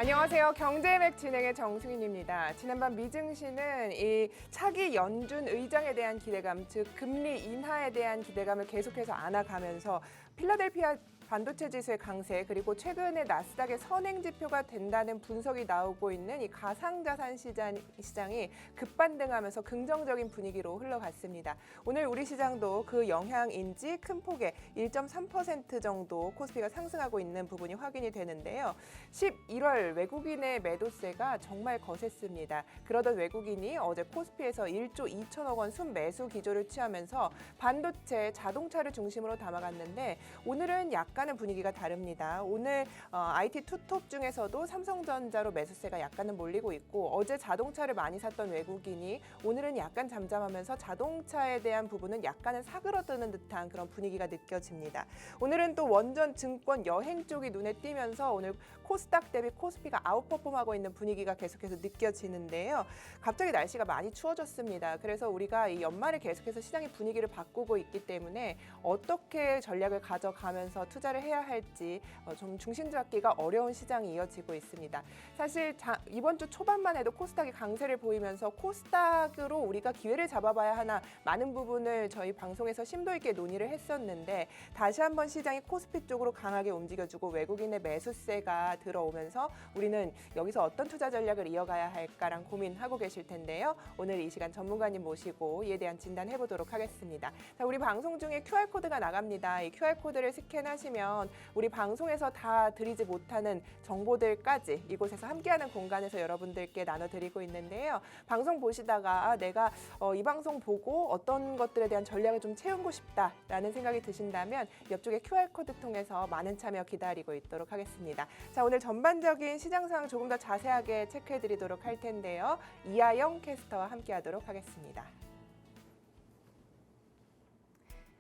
안녕하세요. 경제맥 진행의 정승인입니다. 지난밤 미증시는 이 차기 연준 의장에 대한 기대감, 즉 금리 인하에 대한 기대감을 계속해서 안아가면서 필라델피아 반도체 지수의 강세, 그리고 최근에 나스닥의 선행 지표가 된다는 분석이 나오고 있는 이 가상자산 시장이 급반등하면서 긍정적인 분위기로 흘러갔습니다. 오늘 우리 시장도 그 영향인지 큰 폭의 1.3% 정도 코스피가 상승하고 있는 부분이 확인이 되는데요. 11월 외국인의 매도세가 정말 거셌습니다. 그러던 외국인이 어제 코스피에서 1조 2천억 원 순매수 기조를 취하면서 반도체, 자동차를 중심으로 담아갔는데 오늘은 약간은 분위기가 다릅니다. 오늘 IT 투톱 중에서도 삼성전자로 매수세가 약간은 몰리고 있고 어제 자동차를 많이 샀던 외국인이 오늘은 약간 잠잠하면서 자동차에 대한 부분은 약간은 사그러드는 듯한 그런 분위기가 느껴집니다. 오늘은 또 원전, 증권, 여행 쪽이 눈에 띄면서 오늘 코스닥 대비 코스피가 아웃퍼폼하고 있는 분위기가 계속해서 느껴지는데요. 갑자기 날씨가 많이 추워졌습니다. 그래서 우리가 이 연말에 계속해서 시장의 분위기를 바꾸고 있기 때문에 어떻게 전략을 가져가면서 투자를 해야 할지 좀 중심 잡기가 어려운 시장이 이어지고 있습니다. 사실 이번 주 초반만 해도 코스닥이 강세를 보이면서 코스닥으로 우리가 기회를 잡아봐야 하나 많은 부분을 저희 방송에서 심도 있게 논의를 했었는데 다시 한번 시장이 코스피 쪽으로 강하게 움직여주고 외국인의 매수세가 들어오면서 우리는 여기서 어떤 투자 전략을 이어가야 할까랑 고민하고 계실 텐데요. 오늘 이 시간 전문가님 모시고 이에 대한 진단해 보도록 하겠습니다. 자, 우리 방송 중에 QR코드가 나갑니다. 이 QR코드를 스캔하시면 우리 방송에서 다 드리지 못하는 정보들까지 이곳에서 함께하는 공간에서 여러분들께 나눠드리고 있는데요. 방송 보시다가 내가 이 방송 보고 어떤 것들에 대한 전략을 좀 채우고 싶다라는 생각이 드신다면 옆쪽에 QR코드 통해서 많은 참여 기다리고 있도록 하겠습니다. 자, 오늘 전반적인 시장 상황 조금 더 자세하게 체크해드리도록 할 텐데요. 이하영 캐스터와 함께하도록 하겠습니다.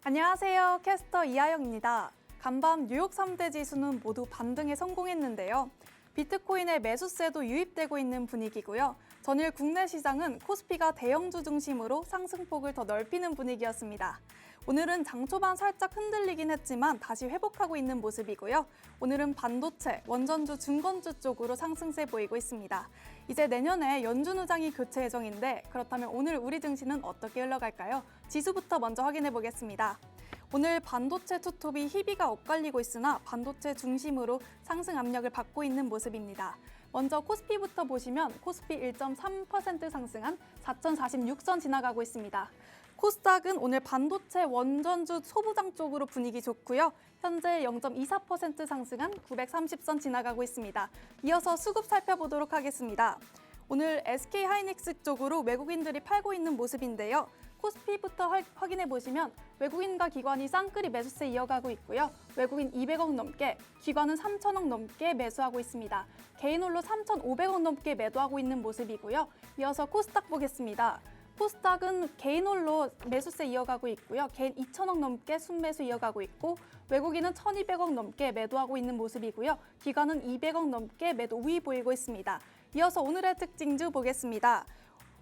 안녕하세요. 캐스터 이하영입니다. 간밤 뉴욕 3대 지수는 모두 반등에 성공했는데요. 비트코인의 매수세도 유입되고 있는 분위기고요. 전일 국내 시장은 코스피가 대형주 중심으로 상승폭을 더 넓히는 분위기였습니다. 오늘은 장 초반 살짝 흔들리긴 했지만 다시 회복하고 있는 모습이고요. 오늘은 반도체, 원전주, 증권주 쪽으로 상승세 보이고 있습니다. 이제 내년에 연준 의장이 교체 예정인데 그렇다면 오늘 우리 증시는 어떻게 흘러갈까요? 지수부터 먼저 확인해 보겠습니다. 오늘 반도체 투톱이 희비가 엇갈리고 있으나 반도체 중심으로 상승 압력을 받고 있는 모습입니다. 먼저 코스피부터 보시면 코스피 1.3% 상승한 4,046선 지나가고 있습니다. 코스닥은 오늘 반도체 원전주 소부장 쪽으로 분위기 좋고요. 현재 0.24% 상승한 930선 지나가고 있습니다. 이어서 수급 살펴보도록 하겠습니다. 오늘 SK하이닉스 쪽으로 외국인들이 팔고 있는 모습인데요. 코스피부터 확인해 보시면 외국인과 기관이 쌍끌이 매수세 이어가고 있고요. 외국인 200억 넘게, 기관은 3천억 넘게 매수하고 있습니다. 개인홀로 3,500억 넘게 매도하고 있는 모습이고요. 이어서 코스닥 보겠습니다. 코스닥은 개인홀로 매수세 이어가고 있고요. 개인 2천억 넘게 순매수 이어가고 있고 외국인은 1,200억 넘게 매도하고 있는 모습이고요. 기관은 200억 넘게 매도 우위 보이고 있습니다. 이어서 오늘의 특징주 보겠습니다.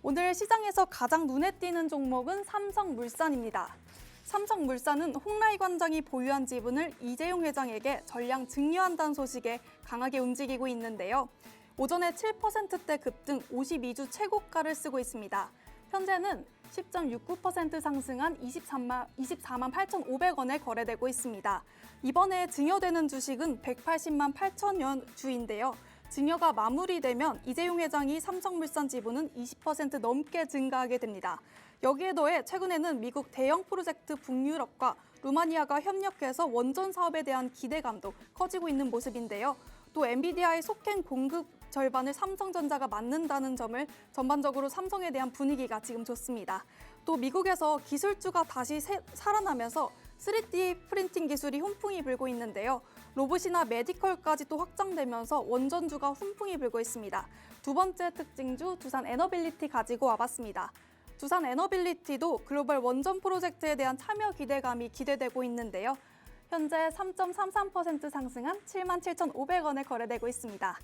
오늘 시장에서 가장 눈에 띄는 종목은 삼성물산입니다. 삼성물산은 홍라희 관장이 보유한 지분을 이재용 회장에게 전량 증여한다는 소식에 강하게 움직이고 있는데요. 오전에 7%대 급등 52주 최고가를 쓰고 있습니다. 현재는 10.69% 상승한 24만 8,500원에 거래되고 있습니다. 이번에 증여되는 주식은 180만 8천여 주인데요. 증여가 마무리되면 이재용 회장이 삼성물산 지분은 20% 넘게 증가하게 됩니다. 여기에 더해 최근에는 미국 대형 프로젝트 북유럽과 루마니아가 협력해서 원전 사업에 대한 기대감도 커지고 있는 모습인데요. 또 엔비디아의 속행 공급 절반을 삼성전자가 맡는다는 점을 전반적으로 삼성에 대한 분위기가 지금 좋습니다. 또 미국에서 기술주가 다시 살아나면서 3D 프린팅 기술이 훈풍이 불고 있는데요. 로봇이나 메디컬까지 또 확장되면서 원전주가 훈풍이 불고 있습니다. 두 번째 특징주 두산 에너빌리티 가지고 와봤습니다. 두산 에너빌리티도 글로벌 원전 프로젝트에 대한 참여 기대감이 기대되고 있는데요. 현재 3.33% 상승한 77,500원에 거래되고 있습니다.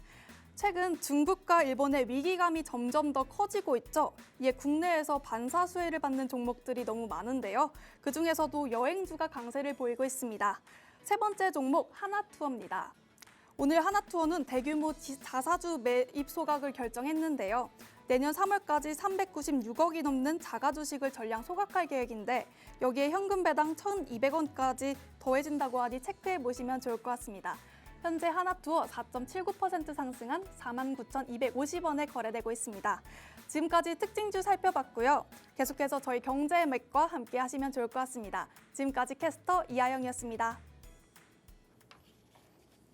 최근 중국과 일본의 위기감이 점점 더 커지고 있죠. 이에 국내에서 반사 수혜를 받는 종목들이 너무 많은데요. 그중에서도 여행주가 강세를 보이고 있습니다. 세 번째 종목 하나투어입니다. 오늘 하나투어는 대규모 자사주 매입 소각을 결정했는데요. 내년 3월까지 396억이 넘는 자가 주식을 전량 소각할 계획인데 여기에 현금 배당 1,200원까지 더해진다고 하니 체크해 보시면 좋을 것 같습니다. 현재 하나투어 4.79% 상승한 49,250원에 거래되고 있습니다. 지금까지 특징주 살펴봤고요. 계속해서 저희 경제맥과 함께 하시면 좋을 것 같습니다. 지금까지 캐스터 이하영이었습니다.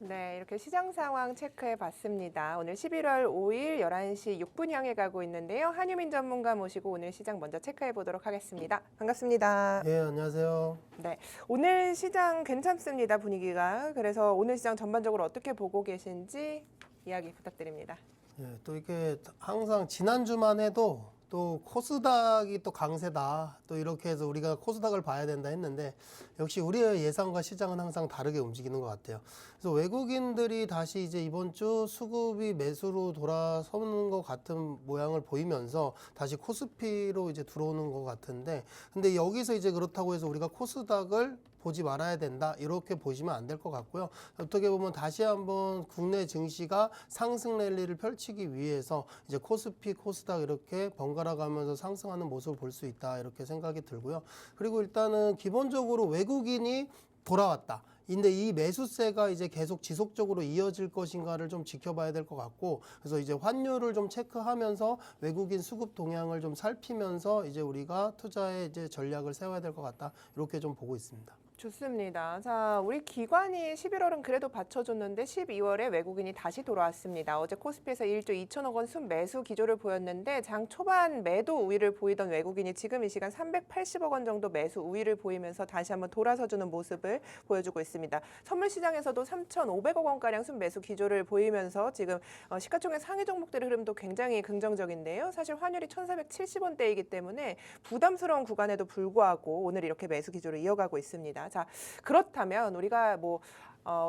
네, 이렇게 시장 상황 체크해 봤습니다. 오늘 11월 5일 11시 6분 향해 가고 있는데요. 한유민 전문가 모시고 오늘 시장 먼저 체크해 보도록 하겠습니다. 반갑습니다. 예, 안녕하세요. 네, 오늘 시장 괜찮습니다, 분위기가. 그래서 오늘 시장 전반적으로 어떻게 보고 계신지 이야기 부탁드립니다. 예, 또 이렇게 항상 지난주만 해도 또 코스닥이 또 강세다. 또 이렇게 해서 우리가 코스닥을 봐야 된다 했는데 역시 우리의 예상과 시장은 항상 다르게 움직이는 것 같아요. 그래서 외국인들이 다시 이제 이번 주 수급이 매수로 돌아서는 것 같은 모양을 보이면서 다시 코스피로 이제 들어오는 것 같은데 근데 여기서 이제 그렇다고 해서 우리가 코스닥을 보지 말아야 된다 이렇게 보시면 안 될 것 같고요. 어떻게 보면 다시 한번 국내 증시가 상승 랠리를 펼치기 위해서 이제 코스피, 코스닥 이렇게 번갈아 가면서 상승하는 모습을 볼 수 있다 이렇게 생각이 들고요. 그리고 일단은 기본적으로 외국인이 돌아왔다. 근데 이 매수세가 이제 계속 지속적으로 이어질 것인가를 좀 지켜봐야 될 것 같고 그래서 이제 환율을 좀 체크하면서 외국인 수급 동향을 좀 살피면서 이제 우리가 투자의 이제 전략을 세워야 될 것 같다 이렇게 좀 보고 있습니다. 좋습니다. 자, 우리 기관이 11월은 그래도 받쳐줬는데 12월에 외국인이 다시 돌아왔습니다. 어제 코스피에서 1조 2천억 원 순매수 기조를 보였는데 장 초반 매도 우위를 보이던 외국인이 지금 이 시간 380억 원 정도 매수 우위를 보이면서 다시 한번 돌아서주는 모습을 보여주고 있습니다. 선물 시장에서도 3,500억 원가량 순매수 기조를 보이면서 지금 시가총액 상위 종목들의 흐름도 굉장히 긍정적인데요. 사실 환율이 1,470원대이기 때문에 부담스러운 구간에도 불구하고 오늘 이렇게 매수 기조를 이어가고 있습니다. 자, 그렇다면 우리가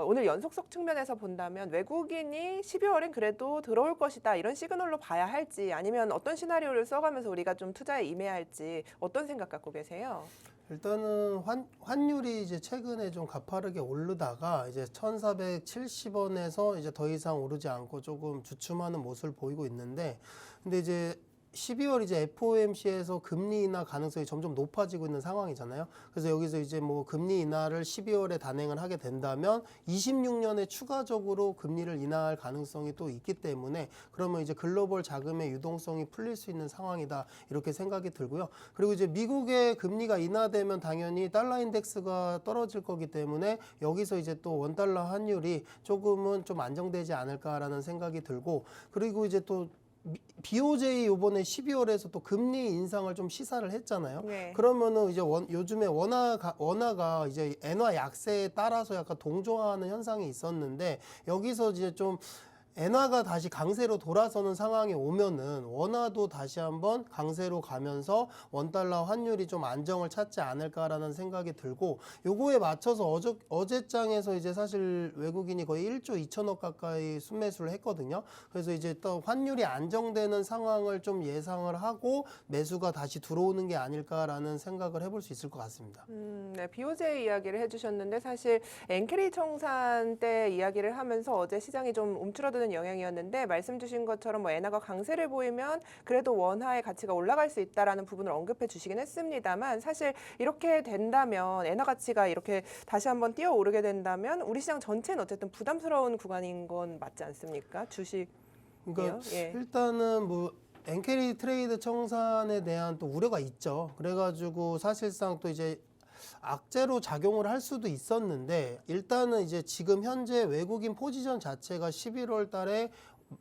오늘 연속성 측면에서 본다면 외국인이 12월엔 그래도 들어올 것이다 이런 시그널로 봐야 할지 아니면 어떤 시나리오를 써가면서 우리가 좀 투자에 임해야 할지 어떤 생각 갖고 계세요? 일단은 환율이 이제 최근에 좀 가파르게 오르다가 이제 1,470원에서 이제 더 이상 오르지 않고 조금 주춤하는 모습을 보이고 있는데 근데 이제 12월 이제 FOMC에서 금리 인하 가능성이 점점 높아지고 있는 상황이잖아요. 그래서 여기서 이제 뭐 금리 인하를 12월에 단행을 하게 된다면 26년에 추가적으로 금리를 인하할 가능성이 또 있기 때문에 그러면 이제 글로벌 자금의 유동성이 풀릴 수 있는 상황이다 이렇게 생각이 들고요. 그리고 이제 미국의 금리가 인하되면 당연히 달러 인덱스가 떨어질 거기 때문에 여기서 이제 또 원달러 환율이 조금은 좀 안정되지 않을까라는 생각이 들고 그리고 이제 또 BOJ 요번에 12월에서 또 금리 인상을 좀 시사를 했잖아요. 네. 그러면은 이제 요즘에 원화가 이제 엔화 약세에 따라서 약간 동조하는 현상이 있었는데 여기서 이제 좀 엔화가 다시 강세로 돌아서는 상황이 오면은 원화도 다시 한번 강세로 가면서 원달러 환율이 좀 안정을 찾지 않을까라는 생각이 들고 요거에 맞춰서 어제장에서 이제 사실 외국인이 거의 1조 2천억 가까이 순매수를 했거든요. 그래서 이제 또 환율이 안정되는 상황을 좀 예상을 하고 매수가 다시 들어오는 게 아닐까라는 생각을 해볼 수 있을 것 같습니다. 네, BOJ 이야기를 해주셨는데 사실 엔캐리 청산 때 이야기를 하면서 어제 시장이 좀 움츠러드는 영향이었는데 말씀 주신 것처럼 엔화가 강세를 보이면 그래도 원화의 가치가 올라갈 수 있다라는 부분을 언급해 주시긴 했습니다만 사실 이렇게 된다면 엔화 가치가 이렇게 다시 한번 뛰어오르게 된다면 우리 시장 전체는 어쨌든 부담스러운 구간인 건 맞지 않습니까? 주식. 그러니까 예. 일단은 뭐 엔캐리 트레이드 청산에 대한 또 우려가 있죠. 그래가지고 사실상 또 이제 악재로 작용을 할 수도 있었는데 일단은 이제 지금 현재 외국인 포지션 자체가 11월 달에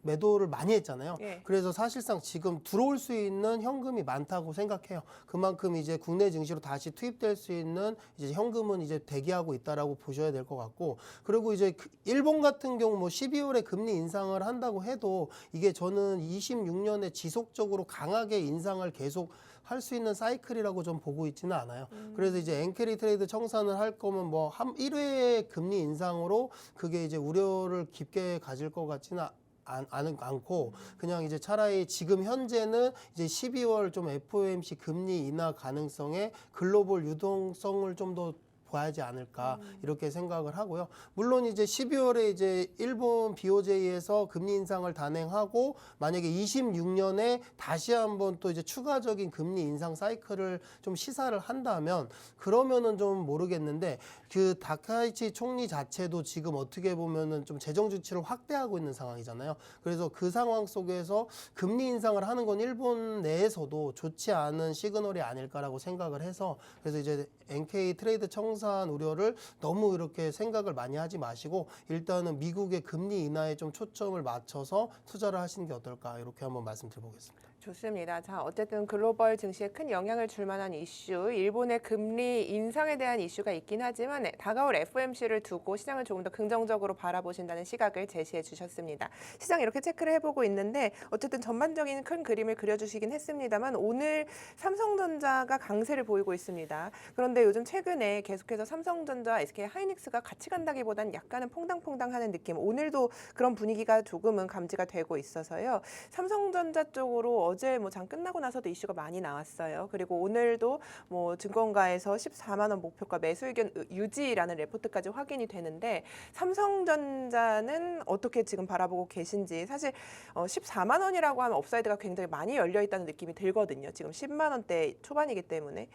매도를 많이 했잖아요. 예. 그래서 사실상 지금 들어올 수 있는 현금이 많다고 생각해요. 그만큼 이제 국내 증시로 다시 투입될 수 있는 이제 현금은 이제 대기하고 있다라고 보셔야 될 것 같고, 그리고 이제 일본 같은 경우 뭐 12월에 금리 인상을 한다고 해도 이게 저는 26년에 지속적으로 강하게 인상을 계속 할 수 있는 사이클이라고 좀 보고 있지는 않아요. 그래서 이제 엔캐리 트레이드 청산을 할 거면 뭐 한 1회 금리 인상으로 그게 이제 우려를 깊게 가질 것 같지는 않고 그냥 이제 차라리 지금 현재는 이제 12월 좀 FOMC 금리 인하 가능성에 글로벌 유동성을 좀 더 봐야지 않을까 이렇게 생각을 하고요. 물론 이제 12월에 이제 일본 BOJ에서 금리 인상을 단행하고 만약에 26년에 다시 한번 또 이제 추가적인 금리 인상 사이클을 좀 시사를 한다면 그러면은 좀 모르겠는데 그 다카이치 총리 자체도 지금 어떻게 보면은 좀 재정 주치를 확대하고 있는 상황이잖아요. 그래서 그 상황 속에서 금리 인상을 하는 건 일본 내에서도 좋지 않은 시그널이 아닐까라고 생각을 해서 그래서 이제 NK 트레이드 청산 우려를 너무 이렇게 생각을 많이 하지 마시고 일단은 미국의 금리 인하에 좀 초점을 맞춰서 투자를 하시는 게 어떨까 이렇게 한번 말씀드려보겠습니다. 좋습니다. 자, 어쨌든 글로벌 증시에 큰 영향을 줄 만한 이슈, 일본의 금리 인상에 대한 이슈가 있긴 하지만 다가올 FOMC를 두고 시장을 조금 더 긍정적으로 바라보신다는 시각을 제시해 주셨습니다. 시장 이렇게 체크를 해보고 있는데 어쨌든 전반적인 큰 그림을 그려주시긴 했습니다만 오늘 삼성전자가 강세를 보이고 있습니다. 그런데 요즘 최근에 계속해서 삼성전자와 SK 하이닉스가 같이 간다기보단 약간은 퐁당퐁당하는 느낌, 오늘도 그런 분위기가 조금은 감지가 되고 있어서요. 삼성전자 쪽으로 어제 뭐 장 끝나고 나서도 이슈가 많이 나왔어요. 그리고 오늘도 뭐 증권가에서 14만 원 목표가 매수 의견 유지라는 레포트까지 확인이 되는데 삼성전자는 어떻게 지금 바라보고 계신지 사실 14만 원이라고 하면 업사이드가 굉장히 많이 열려 있다는 느낌이 들거든요. 지금 10만 원대 초반이기 때문에.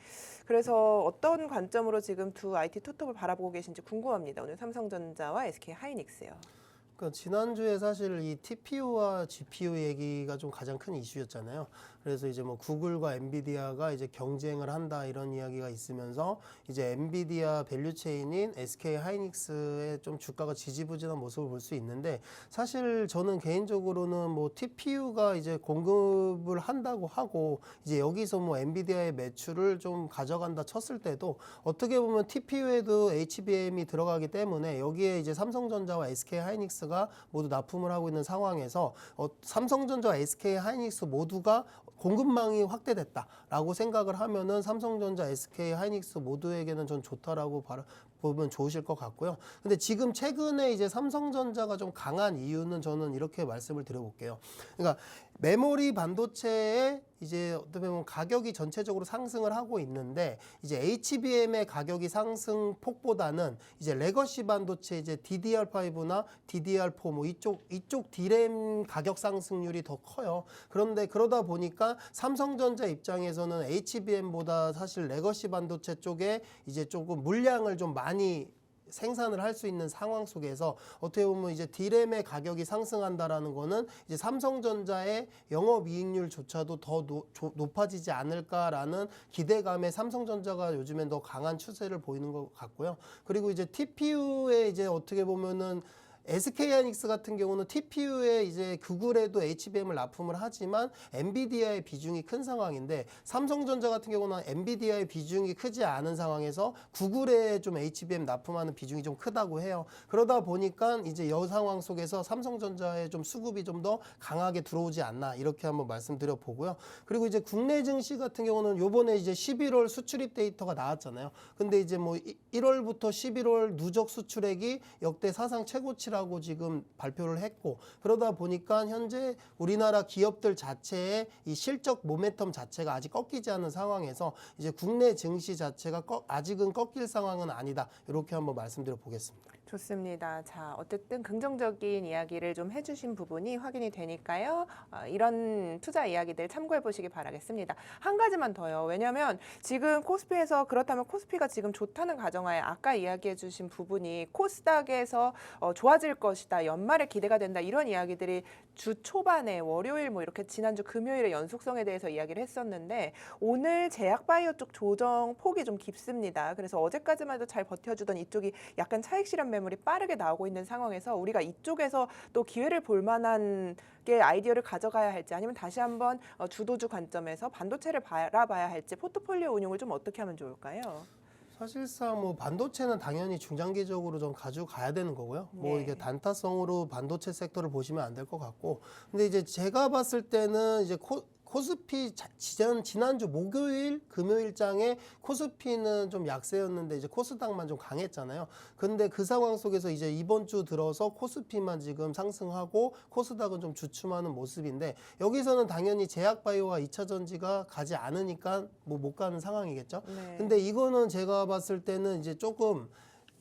그래서 어떤 관점으로 지금 두 IT 투톱을 바라보고 계신지 궁금합니다. 오늘 삼성전자와 SK 하이닉스요. 그러니까 지난주에 사실 이 TPU와 GPU 얘기가 좀 가장 큰 이슈였잖아요. 그래서 이제 뭐 구글과 엔비디아가 이제 경쟁을 한다 이런 이야기가 있으면서 이제 엔비디아 밸류체인인 SK 하이닉스의 좀 주가가 지지부진한 모습을 볼 수 있는데 사실 저는 개인적으로는 뭐 TPU가 이제 공급을 한다고 하고 이제 여기서 뭐 엔비디아의 매출을 좀 가져간다 쳤을 때도 어떻게 보면 TPU에도 HBM이 들어가기 때문에 여기에 이제 삼성전자와 SK 하이닉스가 모두 납품을 하고 있는 상황에서 삼성전자와 SK 하이닉스 모두가 공급망이 확대됐다라고 생각을 하면은 삼성전자, SK 하이닉스 모두에게는 전 좋다라고 보면 좋으실 것 같고요. 근데 지금 최근에 이제 삼성전자가 좀 강한 이유는 저는 이렇게 말씀을 드려볼게요. 그러니까 메모리 반도체에 이제 어떻게 보면 가격이 전체적으로 상승을 하고 있는데 이제 HBM의 가격이 상승폭보다는 이제 레거시 반도체 이제 DDR5나 DDR4 뭐 이쪽 D램 가격 상승률이 더 커요. 그런데 그러다 보니까 삼성전자 입장에서는 HBM보다 사실 레거시 반도체 쪽에 이제 조금 물량을 좀 많이 생산을 할 수 있는 상황 속에서 어떻게 보면 이제 D램의 가격이 상승한다라는 거는 이제 삼성전자의 영업이익률조차도 더 높아지지 않을까라는 기대감에 삼성전자가 요즘엔 더 강한 추세를 보이는 것 같고요. 그리고 이제 TPU에 이제 어떻게 보면은 SK 하이닉스 같은 경우는 TPU에 이제 구글에도 HBM을 납품을 하지만 엔비디아의 비중이 큰 상황인데 삼성전자 같은 경우는 엔비디아의 비중이 크지 않은 상황에서 구글에 좀 HBM 납품하는 비중이 좀 크다고 해요. 그러다 보니까 이제 이 상황 속에서 삼성전자의 좀 수급이 좀 더 강하게 들어오지 않나 이렇게 한번 말씀드려 보고요. 그리고 이제 국내 증시 같은 경우는 요번에 이제 11월 수출입 데이터가 나왔잖아요. 근데 이제 뭐 1월부터 11월 누적 수출액이 역대 사상 최고치라고 지금 발표를 했고 그러다 보니까 현재 우리나라 기업들 자체의 이 실적 모멘텀 자체가 아직 꺾이지 않은 상황에서 이제 국내 증시 자체가 아직은 꺾일 상황은 아니다. 이렇게 한번 말씀드려 보겠습니다. 좋습니다. 자, 어쨌든 긍정적인 이야기를 좀 해주신 부분이 확인이 되니까요. 이런 투자 이야기들 참고해 보시기 바라겠습니다. 한 가지만 더요. 왜냐하면 지금 코스피에서 그렇다면 코스피가 지금 좋다는 가정하에 아까 이야기해 주신 부분이 코스닥에서 좋아질 것이다. 연말에 기대가 된다. 이런 이야기들이 주 초반에 월요일 뭐 이렇게 지난주 금요일의 연속성에 대해서 이야기를 했었는데 오늘 제약바이오 쪽 조정 폭이 좀 깊습니다. 그래서 어제까지만 해도 잘 버텨주던 이쪽이 약간 차익 실현 매물이 빠르게 나오고 있는 상황에서 우리가 이쪽에서 또 기회를 볼 만한 게 아이디어를 가져가야 할지 아니면 다시 한번 주도주 관점에서 반도체를 바라봐야 할지 포트폴리오 운용을 좀 어떻게 하면 좋을까요? 사실상 뭐 반도체는 당연히 중장기적으로 좀 가져가야 되는 거고요. 뭐 네. 이게 단타성으로 반도체 섹터를 보시면 안 될 것 같고. 근데 이제 제가 봤을 때는 이제 코스피 지난주 목요일, 금요일장에 코스피는 좀 약세였는데 이제 코스닥만 좀 강했잖아요. 근데 그 상황 속에서 이제 이번 주 들어서 코스피만 지금 상승하고 코스닥은 좀 주춤하는 모습인데 여기서는 당연히 제약바이오와 2차전지가 가지 않으니까 뭐 못 가는 상황이겠죠. 네. 근데 이거는 제가 봤을 때는 이제 조금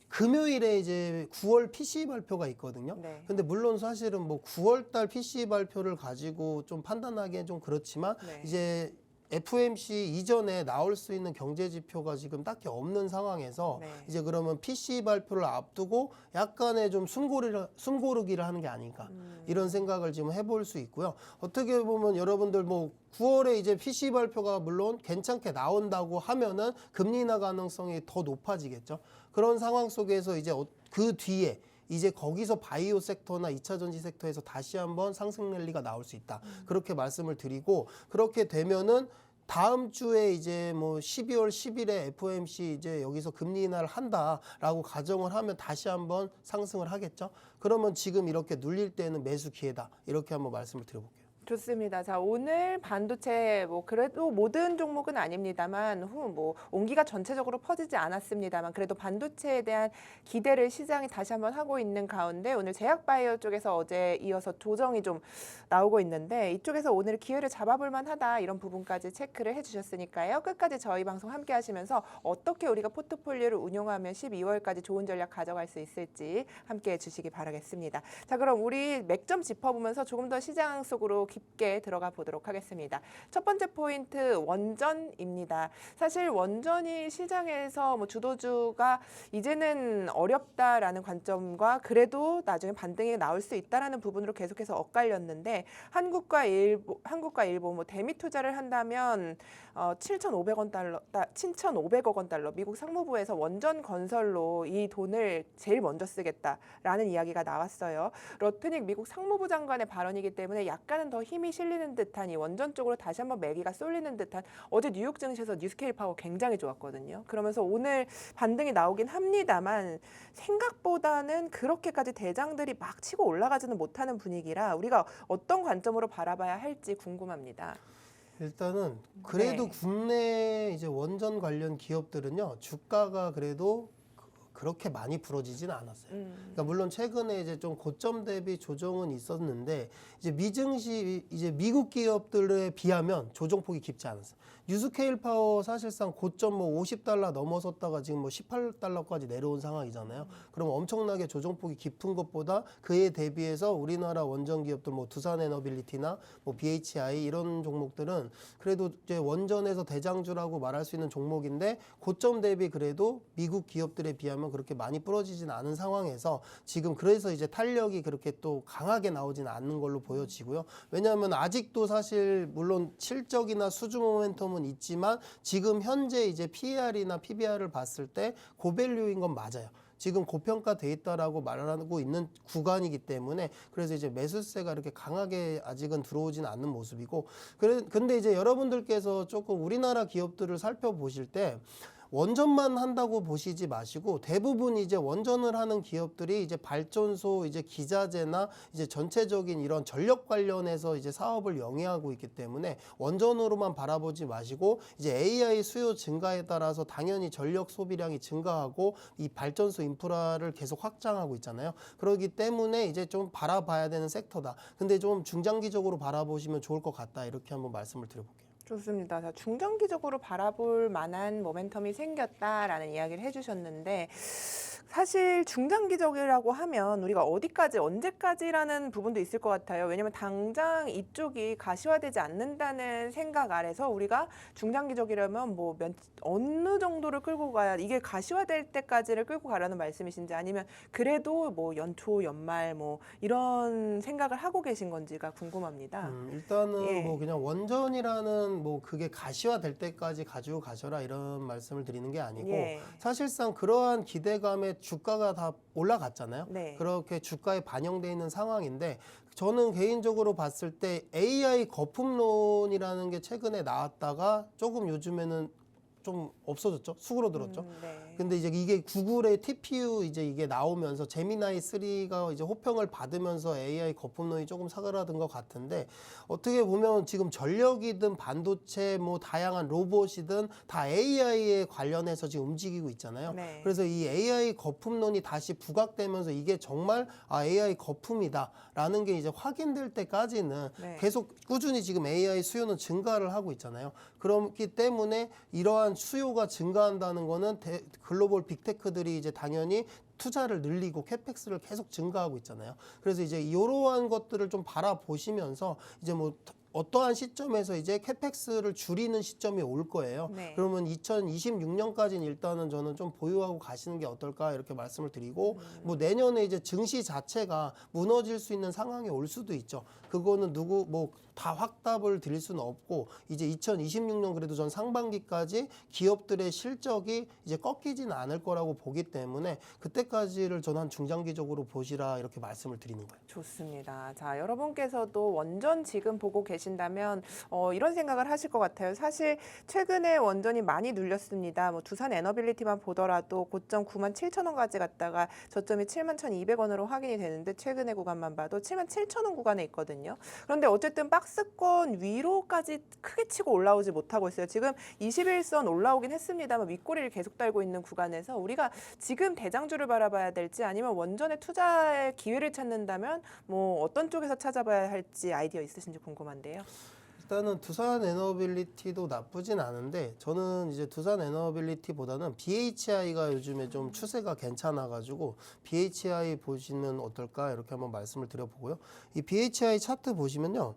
금요일에 이제 9월 PCE 발표가 있거든요. 네. 근데 물론 사실은 뭐 9월 달 PCE 발표를 가지고 좀 판단하기엔 좀 그렇지만 네. 이제 FOMC 이전에 나올 수 있는 경제 지표가 지금 딱히 없는 상황에서 네. 이제 그러면 PCE 발표를 앞두고 약간의 좀 숨고르기를 하는 게 아닌가 이런 생각을 지금 해볼 수 있고요. 어떻게 보면 여러분들 뭐 9월에 이제 PCE 발표가 물론 괜찮게 나온다고 하면은 금리 인하 가능성이 더 높아지겠죠. 그런 상황 속에서 이제 그 뒤에 이제 거기서 바이오 섹터나 2차 전지 섹터에서 다시 한번 상승 랠리가 나올 수 있다. 그렇게 말씀을 드리고 그렇게 되면은 다음 주에 이제 뭐 12월 10일에 FOMC 이제 여기서 금리 인하를 한다라고 가정을 하면 다시 한번 상승을 하겠죠. 그러면 지금 이렇게 눌릴 때는 매수 기회다. 이렇게 한번 말씀을 드려볼게요. 좋습니다. 자, 오늘 반도체 뭐 그래도 모든 종목은 아닙니다만 뭐 온기가 전체적으로 퍼지지 않았습니다만 그래도 반도체에 대한 기대를 시장이 다시 한번 하고 있는 가운데 오늘 제약바이오 쪽에서 어제 이어서 조정이 좀 나오고 있는데 이쪽에서 오늘 기회를 잡아볼 만하다 이런 부분까지 체크를 해주셨으니까요. 끝까지 저희 방송 함께 하시면서 어떻게 우리가 포트폴리오를 운용하면 12월까지 좋은 전략 가져갈 수 있을지 함께 해주시기 바라겠습니다. 자, 그럼 우리 맥점 짚어보면서 조금 더 시장 속으로 깊게 들어가 보도록 하겠습니다. 첫 번째 포인트 원전입니다. 사실 원전이 시장에서 뭐 주도주가 이제는 어렵다라는 관점과 그래도 나중에 반등이 나올 수 있다라는 부분으로 계속해서 엇갈렸는데 한국과 일본 뭐 대미 투자를 한다면 7,500억 원 달러 미국 상무부에서 원전 건설로 이 돈을 제일 먼저 쓰겠다라는 이야기가 나왔어요. 러트닉 미국 상무부 장관의 발언이기 때문에 약간은 더 힘이 실리는 듯한 이 원전 쪽으로 다시 한번 매기가 쏠리는 듯한 어제 뉴욕 증시에서 뉴스케일 파워 굉장히 좋았거든요. 그러면서 오늘 반등이 나오긴 합니다만 생각보다는 그렇게까지 대장들이 막 치고 올라가지는 못하는 분위기라 우리가 어떤 관점으로 바라봐야 할지 궁금합니다. 일단은 그래도 네. 국내 이제 원전 관련 기업들은요 주가가 그래도 그렇게 많이 부러지지는 않았어요. 그러니까 물론 최근에 이제 좀 고점 대비 조정은 있었는데 이제 미증시 이제 미국 기업들에 비하면 조정폭이 깊지 않았어요. 뉴스케일 파워 사실상 고점 뭐 $50 넘어섰다가 지금 뭐 $18까지 내려온 상황이잖아요. 그럼 엄청나게 조정폭이 깊은 것보다 그에 대비해서 우리나라 원전 기업들 뭐 두산에너빌리티나 뭐 BHI 이런 종목들은 그래도 이제 원전에서 대장주라고 말할 수 있는 종목인데 고점 대비 그래도 미국 기업들에 비하면 그렇게 많이 부러지진 않은 상황에서 지금 그래서 이제 탄력이 그렇게 또 강하게 나오진 않는 걸로 보여지고요. 왜냐하면 아직도 사실 물론 실적이나 수주 모멘텀은 있지만 지금 현재 이제 PER이나 PBR을 봤을 때 고밸류인 건 맞아요. 지금 고평가돼 있다라고 말하고 있는 구간이기 때문에 그래서 이제 매수세가 이렇게 강하게 아직은 들어오지는 않는 모습이고 근데 이제 여러분들께서 조금 우리나라 기업들을 살펴보실 때 원전만 한다고 보시지 마시고 대부분 이제 원전을 하는 기업들이 이제 발전소 이제 기자재나 이제 전체적인 이런 전력 관련해서 이제 사업을 영위하고 있기 때문에 원전으로만 바라보지 마시고 이제 AI 수요 증가에 따라서 당연히 전력 소비량이 증가하고 이 발전소 인프라를 계속 확장하고 있잖아요. 그렇기 때문에 이제 좀 바라봐야 되는 섹터다. 근데 좀 중장기적으로 바라보시면 좋을 것 같다. 이렇게 한번 말씀을 드려볼게요. 좋습니다. 자, 중장기적으로 바라볼 만한 모멘텀이 생겼다라는 이야기를 해주셨는데 사실 중장기적이라고 하면 우리가 어디까지 언제까지라는 부분도 있을 것 같아요. 왜냐하면 당장 이쪽이 가시화되지 않는다는 생각 아래서 우리가 중장기적이라면 뭐 어느 정도를 끌고 가야 이게 가시화될 때까지를 끌고 가라는 말씀이신지 아니면 그래도 뭐 연초 연말 뭐 이런 생각을 하고 계신 건지가 궁금합니다. 일단은 예. 뭐 그냥 원전이라는 뭐 그게 가시화될 때까지 가지고 가셔라 이런 말씀을 드리는 게 아니고 예. 사실상 그러한 기대감에 주가가 다 올라갔잖아요. 네. 그렇게 주가에 반영돼 있는 상황인데 저는 개인적으로 봤을 때 AI 거품론이라는 게 최근에 나왔다가 조금 요즘에는 좀 없어졌죠. 수그러들었죠. 네. 근데 이제 이게 구글의 TPU 이제 이게 나오면서 제미나이 3가 이제 호평을 받으면서 AI 거품론이 조금 사그라든 것 같은데 어떻게 보면 지금 전력이든 반도체 뭐 다양한 로봇이든 다 AI에 관련해서 지금 움직이고 있잖아요. 네. 그래서 이 AI 거품론이 다시 부각되면서 이게 정말 AI 거품이다라는 게 이제 확인될 때까지는 네. 계속 꾸준히 지금 AI 수요는 증가를 하고 있잖아요. 그렇기 때문에 이러한 수요가 증가한다는 거는 글로벌 빅테크들이 이제 당연히 투자를 늘리고 캐펙스를 계속 증가하고 있잖아요. 그래서 이제 이러한 것들을 좀 바라보시면서 이제 뭐 어떠한 시점에서 이제 캐펙스를 줄이는 시점이 올 거예요. 네. 그러면 2026년까지는 일단은 저는 좀 보유하고 가시는 게 어떨까 이렇게 말씀을 드리고 뭐 내년에 이제 증시 자체가 무너질 수 있는 상황이 올 수도 있죠. 그거는 누구 뭐 다 확답을 드릴 수는 없고 이제 2026년 그래도 전 상반기까지 기업들의 실적이 이제 꺾이지는 않을 거라고 보기 때문에 그때까지를 저는 한 중장기적으로 보시라 이렇게 말씀을 드리는 거예요. 좋습니다. 자, 여러분께서도 원전 지금 보고 계신다면 이런 생각을 하실 것 같아요. 사실 최근에 원전이 많이 눌렸습니다. 뭐 두산 에너빌리티만 보더라도 고점 97,000원까지 갔다가 저점이 71,200원으로 확인이 되는데 최근의 구간만 봐도 77,000원 구간에 있거든요. 그런데 어쨌든 박스권 위로까지 크게 치고 올라오지 못하고 있어요. 지금 21선 올라오긴 했습니다만 윗꼬리를 계속 달고 있는 구간에서 우리가 지금 대장주를 바라봐야 될지 아니면 원전에 투자의 기회를 찾는다면 뭐 어떤 쪽에서 찾아봐야 할지 아이디어 있으신지 궁금한데요. 일단은 두산 에너빌리티도 나쁘진 않은데 저는 이제 두산 에너빌리티보다는 BHI가 요즘에 좀 추세가 괜찮아가지고 BHI 보시면 어떨까 이렇게 한번 말씀을 드려보고요. 이 BHI 차트 보시면요.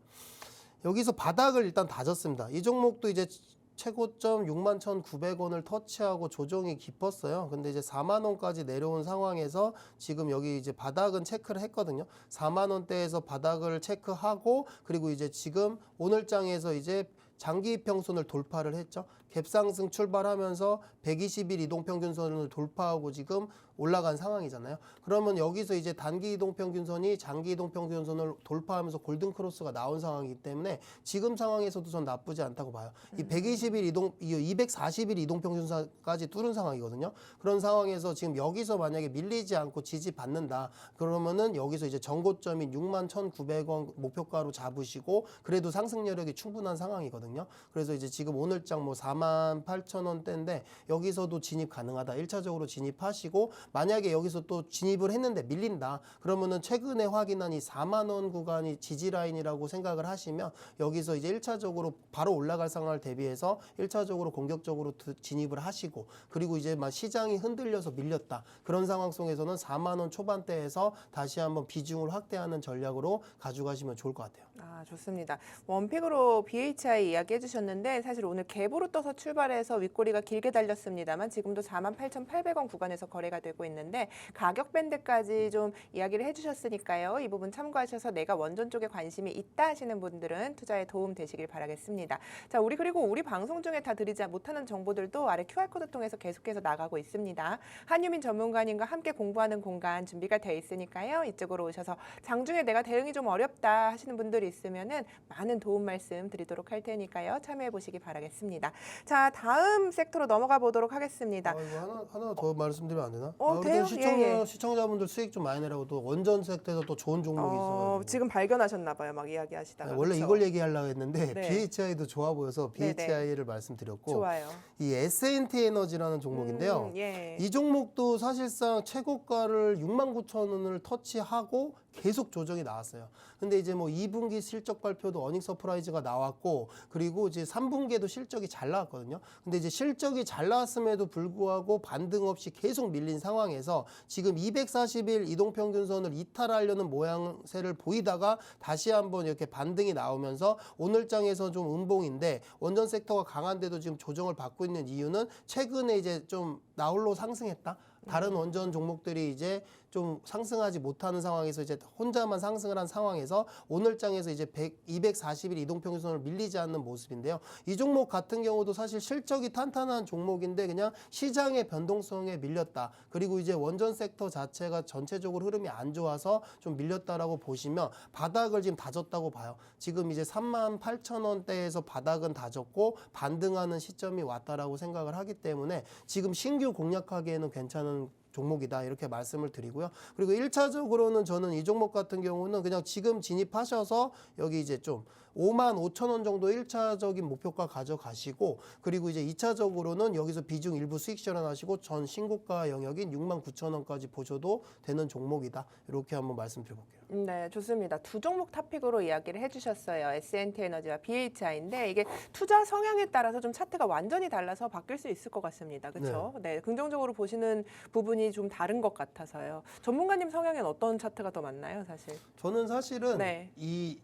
여기서 바닥을 일단 다졌습니다. 이 종목도 이제 최고점 61,900원을 터치하고 조정이 깊었어요. 근데 이제 4만 원까지 내려온 상황에서 지금 여기 이제 바닥은 체크를 했거든요. 4만 원대에서 바닥을 체크하고 그리고 이제 지금 오늘 장에서 이제 장기 이평선을 돌파를 했죠. 갭상승 출발하면서 120일 이동평균선을 돌파하고 지금 올라간 상황이잖아요. 그러면 여기서 이제 단기 이동평균선이 장기 이동평균선을 돌파하면서 골든크로스가 나온 상황이기 때문에 지금 상황에서도 전 나쁘지 않다고 봐요. 이 120일 이 240일 이동평균선까지 뚫은 상황이거든요. 그런 상황에서 지금 여기서 만약에 밀리지 않고 지지받는다. 그러면은 여기서 이제 전고점인 61,900원 목표가로 잡으시고 그래도 상승 여력이 충분한 상황이거든요. 그래서 이제 지금 오늘장 뭐 48,000원대인데 여기서도 진입 가능하다. 1차적으로 진입하시고 만약에 여기서 또 진입을 했는데 밀린다. 그러면은 최근에 확인한 이 4만 원 구간이 지지 라인이라고 생각을 하시면 여기서 이제 1차적으로 바로 올라갈 상황을 대비해서 1차적으로 공격적으로 진입을 하시고 그리고 이제 막 시장이 흔들려서 밀렸다. 그런 상황 속에서는 4만 원 초반대에서 다시 한번 비중을 확대하는 전략으로 가져가시면 좋을 것 같아요. 아, 좋습니다. 원픽으로 BHI 이야기해 주셨는데 사실 오늘 갭으로 떠서 출발해서 윗꼬리가 길게 달렸습니다만 지금도 48,800원 구간에서 거래가 되고 있는데 가격 밴드까지 좀 이야기를 해 주셨으니까요. 이 부분 참고하셔서 내가 원전 쪽에 관심이 있다 하시는 분들은 투자에 도움 되시길 바라겠습니다. 자, 그리고 우리 방송 중에 다 드리지 못하는 정보들도 아래 QR코드 통해서 계속해서 나가고 있습니다. 한유민 전문가님과 함께 공부하는 공간 준비가 돼 있으니까요. 이쪽으로 오셔서 장중에 내가 대응이 좀 어렵다 하시는 분들이 있으면은 많은 도움 말씀 드리도록 할 테니까요. 참여해 보시기 바라겠습니다. 자, 다음 섹터로 넘어가 보도록 하겠습니다. 이거 하나 더 말씀드리면 안 되나? 돼요? 예. 시청자분들 수익 좀 많이 내라고 또 원전 섹터에서 또 좋은 종목이 있어가지고. 지금 발견하셨나 봐요. 막 이야기하시다가. 원래 그쵸? 이걸 얘기하려고 했는데 네. BHI도 좋아 보여서 네네. BHI를 말씀드렸고 좋아요. 이 S&T 에너지라는 종목인데요. 예. 이 종목도 사실상 최고가를 69,000원을 터치하고 계속 조정이 나왔어요. 근데 이제 뭐 2분기 실적 발표도 어닝 서프라이즈가 나왔고 그리고 이제 3분기에도 실적이 잘 나왔거든요. 근데 이제 실적이 잘 나왔음에도 불구하고 반등 없이 계속 밀린 상황에서 지금 240일 이동평균선을 이탈하려는 모양새를 보이다가 다시 한번 이렇게 반등이 나오면서 오늘장에서 좀 음봉인데 원전 섹터가 강한데도 지금 조정을 받고 있는 이유는 최근에 이제 좀 나홀로 상승했다. 다른 원전 종목들이 이제 좀 상승하지 못하는 상황에서 이제 혼자만 상승을 한 상황에서 오늘장에서 이제 240일 이동평균선을 밀리지 않는 모습인데요. 이 종목 같은 경우도 사실 실적이 탄탄한 종목인데 그냥 시장의 변동성에 밀렸다. 그리고 이제 원전 섹터 자체가 전체적으로 흐름이 안 좋아서 좀 밀렸다라고 보시면 바닥을 지금 다졌다고 봐요. 지금 이제 38,000원대에서 바닥은 다졌고 반등하는 시점이 왔다라고 생각을 하기 때문에 지금 신규 공략하기에는 괜찮은 종목이다 이렇게 말씀을 드리고요. 그리고 1차적으로는 저는 이 종목 같은 경우는 그냥 지금 진입하셔서 여기 이제 좀 55,000원 정도 1차적인 목표가 가져가시고 그리고 이제 2차적으로는 여기서 비중 일부 수익 실현하시고 전 신고가 영역인 69,000원까지 보셔도 되는 종목이다. 이렇게 한번 말씀드려볼게요. 네, 좋습니다. 두 종목 토픽으로 이야기를 해주셨어요. S&T 에너지와 BHI인데 이게 투자 성향에 따라서 좀 차트가 완전히 달라서 바뀔 수 있을 것 같습니다. 그렇죠? 네, 긍정적으로 보시는 부분이 좀 다른 것 같아서요. 전문가님 성향엔 어떤 차트가 더 맞나요, 사실? 저는 사실은 네. 이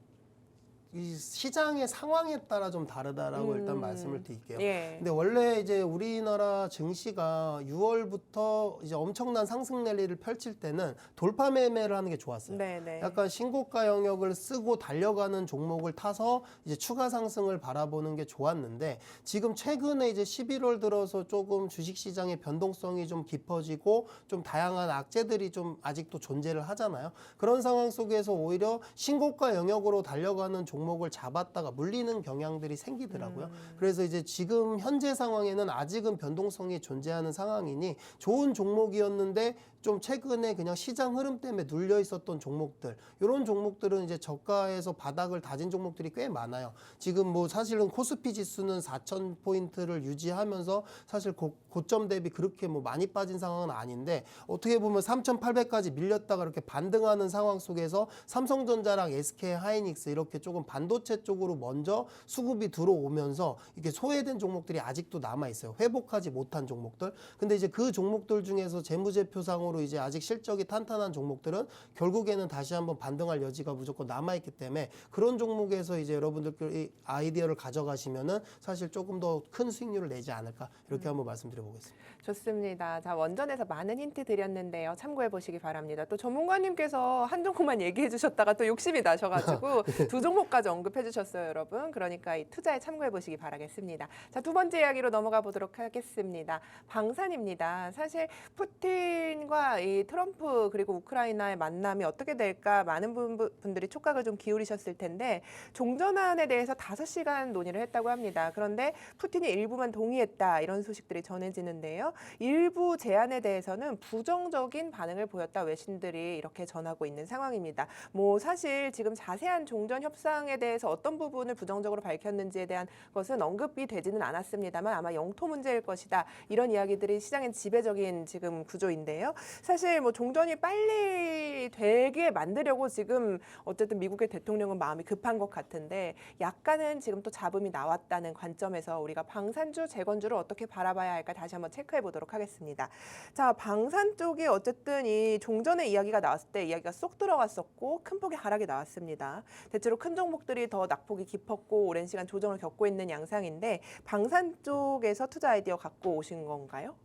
시장의 상황에 따라 좀 다르다라고 일단 말씀을 드릴게요. 예. 근데 원래 이제 우리나라 증시가 6월부터 이제 엄청난 상승 랠리를 펼칠 때는 돌파 매매를 하는 게 좋았어요. 네네. 약간 신고가 영역을 쓰고 달려가는 종목을 타서 이제 추가 상승을 바라보는 게 좋았는데 지금 최근에 이제 11월 들어서 조금 주식 시장의 변동성이 좀 깊어지고 좀 다양한 악재들이 좀 아직도 존재를 하잖아요. 그런 상황 속에서 오히려 신고가 영역으로 달려가는 종목을 잡았다가 물리는 경향들이 생기더라고요. 그래서 이제 지금 현재 상황에는 아직은 변동성이 존재하는 상황이니 좋은 종목이었는데 좀 최근에 그냥 시장 흐름 때문에 눌려 있었던 종목들 이런 종목들은 이제 저가에서 바닥을 다진 종목들이 꽤 많아요. 지금 뭐 사실은 코스피 지수는 4,000포인트를 유지하면서 사실 고점 대비 그렇게 뭐 많이 빠진 상황은 아닌데 어떻게 보면 3,800까지 밀렸다가 이렇게 반등하는 상황 속에서 삼성전자랑 SK 하이닉스 이렇게 조금 반도체 쪽으로 먼저 수급이 들어오면서 이렇게 소외된 종목들이 아직도 남아 있어요. 회복하지 못한 종목들. 근데 이제 그 종목들 중에서 재무제표상으로 이제 아직 실적이 탄탄한 종목들은 결국에는 다시 한번 반등할 여지가 무조건 남아 있기 때문에 그런 종목에서 이제 여러분들끼리 아이디어를 가져가시면은 사실 조금 더 큰 수익률을 내지 않을까 이렇게 한번 말씀드려보겠습니다. 좋습니다. 자, 원전에서 많은 힌트 드렸는데요. 참고해 보시기 바랍니다. 또 전문가님께서 한 종목만 얘기해 주셨다가 또 욕심이 나셔가지고 두 종목까지 언급해 주셨어요, 여러분. 그러니까 이 투자에 참고해 보시기 바라겠습니다. 자, 두 번째 이야기로 넘어가 보도록 하겠습니다. 방산입니다. 사실 푸틴과 이 트럼프 그리고 우크라이나의 만남이 어떻게 될까 많은 분들이 촉각을 좀 기울이셨을 텐데 종전안에 대해서 5시간 논의를 했다고 합니다. 그런데 푸틴이 일부만 동의했다 이런 소식들이 전해지는데요. 일부 제안에 대해서는 부정적인 반응을 보였다 외신들이 이렇게 전하고 있는 상황입니다. 뭐 사실 지금 자세한 종전 협상에 대해서 어떤 부분을 부정적으로 밝혔는지에 대한 것은 언급이 되지는 않았습니다만 아마 영토 문제일 것이다 이런 이야기들이 시장의 지배적인 지금 구조인데요. 사실 뭐 종전이 빨리 되게 만들려고 지금 어쨌든 미국의 대통령은 마음이 급한 것 같은데 약간은 지금 또 잡음이 나왔다는 관점에서 우리가 방산주, 재건주를 어떻게 바라봐야 할까 다시 한번 체크해 보도록 하겠습니다. 자, 방산 쪽이 어쨌든 이 종전의 이야기가 나왔을 때 이야기가 쏙 들어갔었고 큰 폭의 하락이 나왔습니다. 대체로 큰 종목들이 더 낙폭이 깊었고 오랜 시간 조정을 겪고 있는 양상인데 방산 쪽에서 투자 아이디어 갖고 오신 건가요?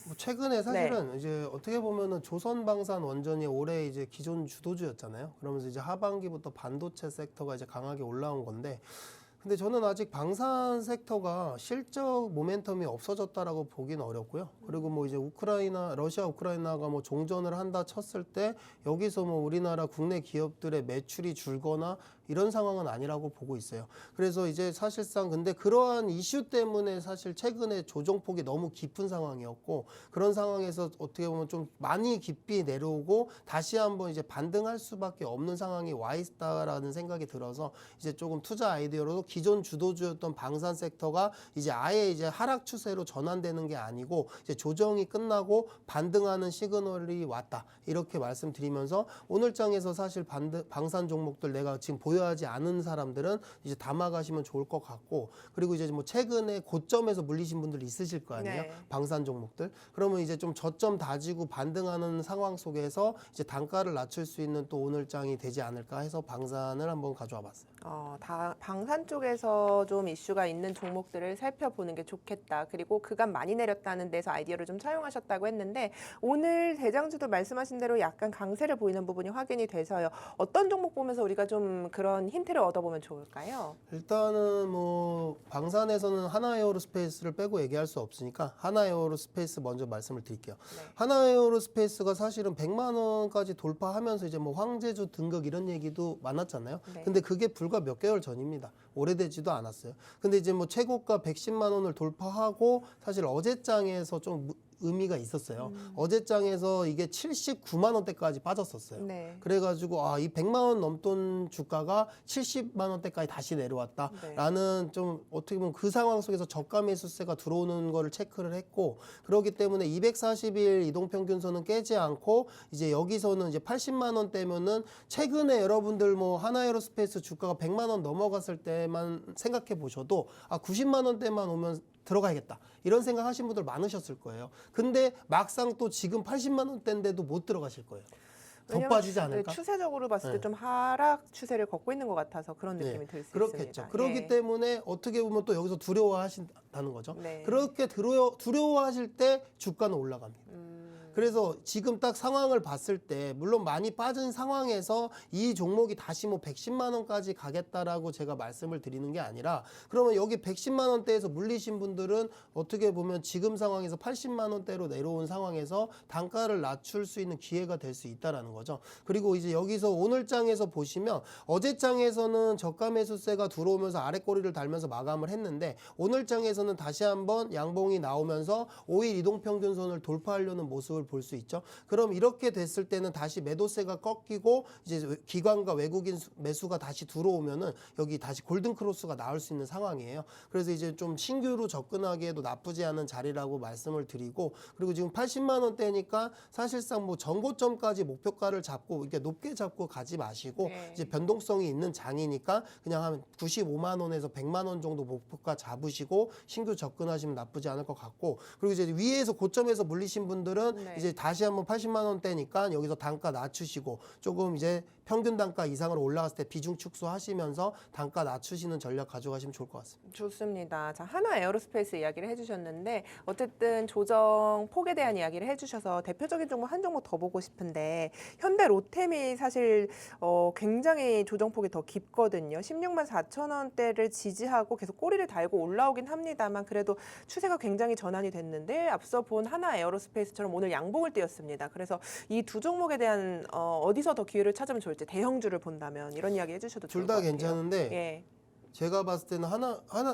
뭐 최근에 사실은 이제 어떻게 보면은 조선방산 원전이 올해 이제 기존 주도주였잖아요. 그러면서 이제 하반기부터 반도체 섹터가 이제 강하게 올라온 건데 근데 저는 아직 방산 섹터가 실적 모멘텀이 없어졌다라고 보기는 어렵고요. 그리고 뭐 이제 러시아 우크라이나가 뭐 종전을 한다 쳤을 때 여기서 뭐 우리나라 국내 기업들의 매출이 줄거나 이런 상황은 아니라고 보고 있어요. 그래서 이제 사실상 근데 그러한 이슈 때문에 사실 최근에 조정폭이 너무 깊은 상황이었고 그런 상황에서 어떻게 보면 좀 많이 깊이 내려오고 다시 한번 이제 반등할 수밖에 없는 상황이 와 있다라는 생각이 들어서 이제 조금 투자 아이디어로 기존 주도주였던 방산 섹터가 이제 아예 이제 하락 추세로 전환되는 게 아니고 이제 조정이 끝나고 반등하는 시그널이 왔다. 이렇게 말씀드리면서 오늘 장에서 사실 방산 종목들 내가 지금 보유하지 않은 사람들은 이제 담아가시면 좋을 것 같고, 그리고 이제 뭐 최근에 고점에서 물리신 분들 있으실 거 아니에요. 네. 방산 종목들. 그러면 이제 좀 저점 다지고 반등하는 상황 속에서 이제 단가를 낮출 수 있는 또 오늘장이 되지 않을까 해서 방산을 한번 가져와 봤어요. 방산 쪽에서 좀 이슈가 있는 종목들을 살펴보는 게 좋겠다. 그리고 그간 많이 내렸다는 데서 아이디어를 좀 차용하셨다고 했는데 오늘 대장주도 말씀하신 대로 약간 강세를 보이는 부분이 확인이 돼서요. 어떤 종목 보면서 우리가 좀 그런 힌트를 얻어보면 좋을까요? 일단은 뭐 방산에서는 하나에어로스페이스를 빼고 얘기할 수 없으니까 하나에어로스페이스 먼저 말씀을 드릴게요. 네. 하나에어로스페이스가 사실은 100만 원까지 돌파하면서 이제 뭐 황제주 등극 이런 얘기도 많았잖아요. 네. 근데 그게 불과 몇 개월 전입니다. 오래되지도 않았어요. 근데 이제 뭐 최고가 110만 원을 돌파하고 사실 어제장에서 좀 의미가 있었어요. 어제장에서 이게 79만 원대까지 빠졌었어요. 네. 그래가지고 이 100만 원 넘던 주가가 70만 원대까지 다시 내려왔다라는 좀 어떻게 보면 그 상황 속에서 저가 매수세가 들어오는 거를 체크를 했고, 그렇기 때문에 240일 이동평균선은 깨지 않고 이제 여기서는 이제 80만 원대면은 최근에 여러분들 뭐 하나에어로스페이스 주가가 100만 원 넘어갔을 때만 생각해 보셔도 90만 원대만 오면 들어가야겠다 이런 생각하신 분들 많으셨을 거예요. 근데 막상 또 지금 80만 원대인데도 못 들어가실 거예요. 더 왜냐면 빠지지 않을까? 추세적으로 봤을 네. 때 좀 하락 추세를 걷고 있는 것 같아서 그런 느낌이 들 수 그렇겠죠. 있습니다. 그렇기 예. 때문에 어떻게 보면 또 여기서 두려워하신다는 거죠. 네. 그렇게 두려워하실 때 주가는 올라갑니다. 그래서 지금 딱 상황을 봤을 때 물론 많이 빠진 상황에서 이 종목이 다시 뭐 110만 원까지 가겠다라고 제가 말씀을 드리는 게 아니라, 그러면 여기 110만 원대에서 물리신 분들은 어떻게 보면 지금 상황에서 80만 원대로 내려온 상황에서 단가를 낮출 수 있는 기회가 될 수 있다라는 거죠. 그리고 이제 여기서 오늘장에서 보시면 어제장에서는 저가 매수세가 들어오면서 아랫꼬리를 달면서 마감을 했는데 오늘장에서는 다시 한번 양봉이 나오면서 5일 이동평균선을 돌파하려는 모습을 볼 수 있죠. 그럼 이렇게 됐을 때는 다시 매도세가 꺾이고 이제 기관과 외국인 매수가 다시 들어오면은 여기 다시 골든 크로스가 나올 수 있는 상황이에요. 그래서 이제 좀 신규로 접근하기에도 나쁘지 않은 자리라고 말씀을 드리고, 그리고 지금 80만 원대니까 사실상 뭐 전고점까지 목표가를 잡고 이렇게 높게 잡고 가지 마시고 네. 이제 변동성이 있는 장이니까 그냥 한 95만 원에서 100만 원 정도 목표가 잡으시고 신규 접근하시면 나쁘지 않을 것 같고, 그리고 이제 위에서 고점에서 물리신 분들은 네. 이제 다시 한번 80만 원대니까 여기서 단가 낮추시고 조금 이제 평균 단가 이상으로 올라갔을 때 비중 축소하시면서 단가 낮추시는 전략 가져가시면 좋을 것 같습니다. 좋습니다. 자, 하나에어로스페이스 이야기를 해주셨는데 어쨌든 조정 폭에 대한 이야기를 해주셔서 대표적인 종목 한 종목 더 보고 싶은데 현대로템이 사실 굉장히 조정폭이 더 깊거든요. 16만 4천 원대를 지지하고 계속 꼬리를 달고 올라오긴 합니다만 그래도 추세가 굉장히 전환이 됐는데 앞서 본 하나에어로스페이스처럼 오늘 양봉을 띄웠습니다. 그래서 이 두 종목에 대한 어디서 더 기회를 찾으면 좋을지 대형주를 본다면 이런 이야기 해주셔도 좋을 둘 것 다 같아요. 괜찮은데 예. 제가 봤을 때는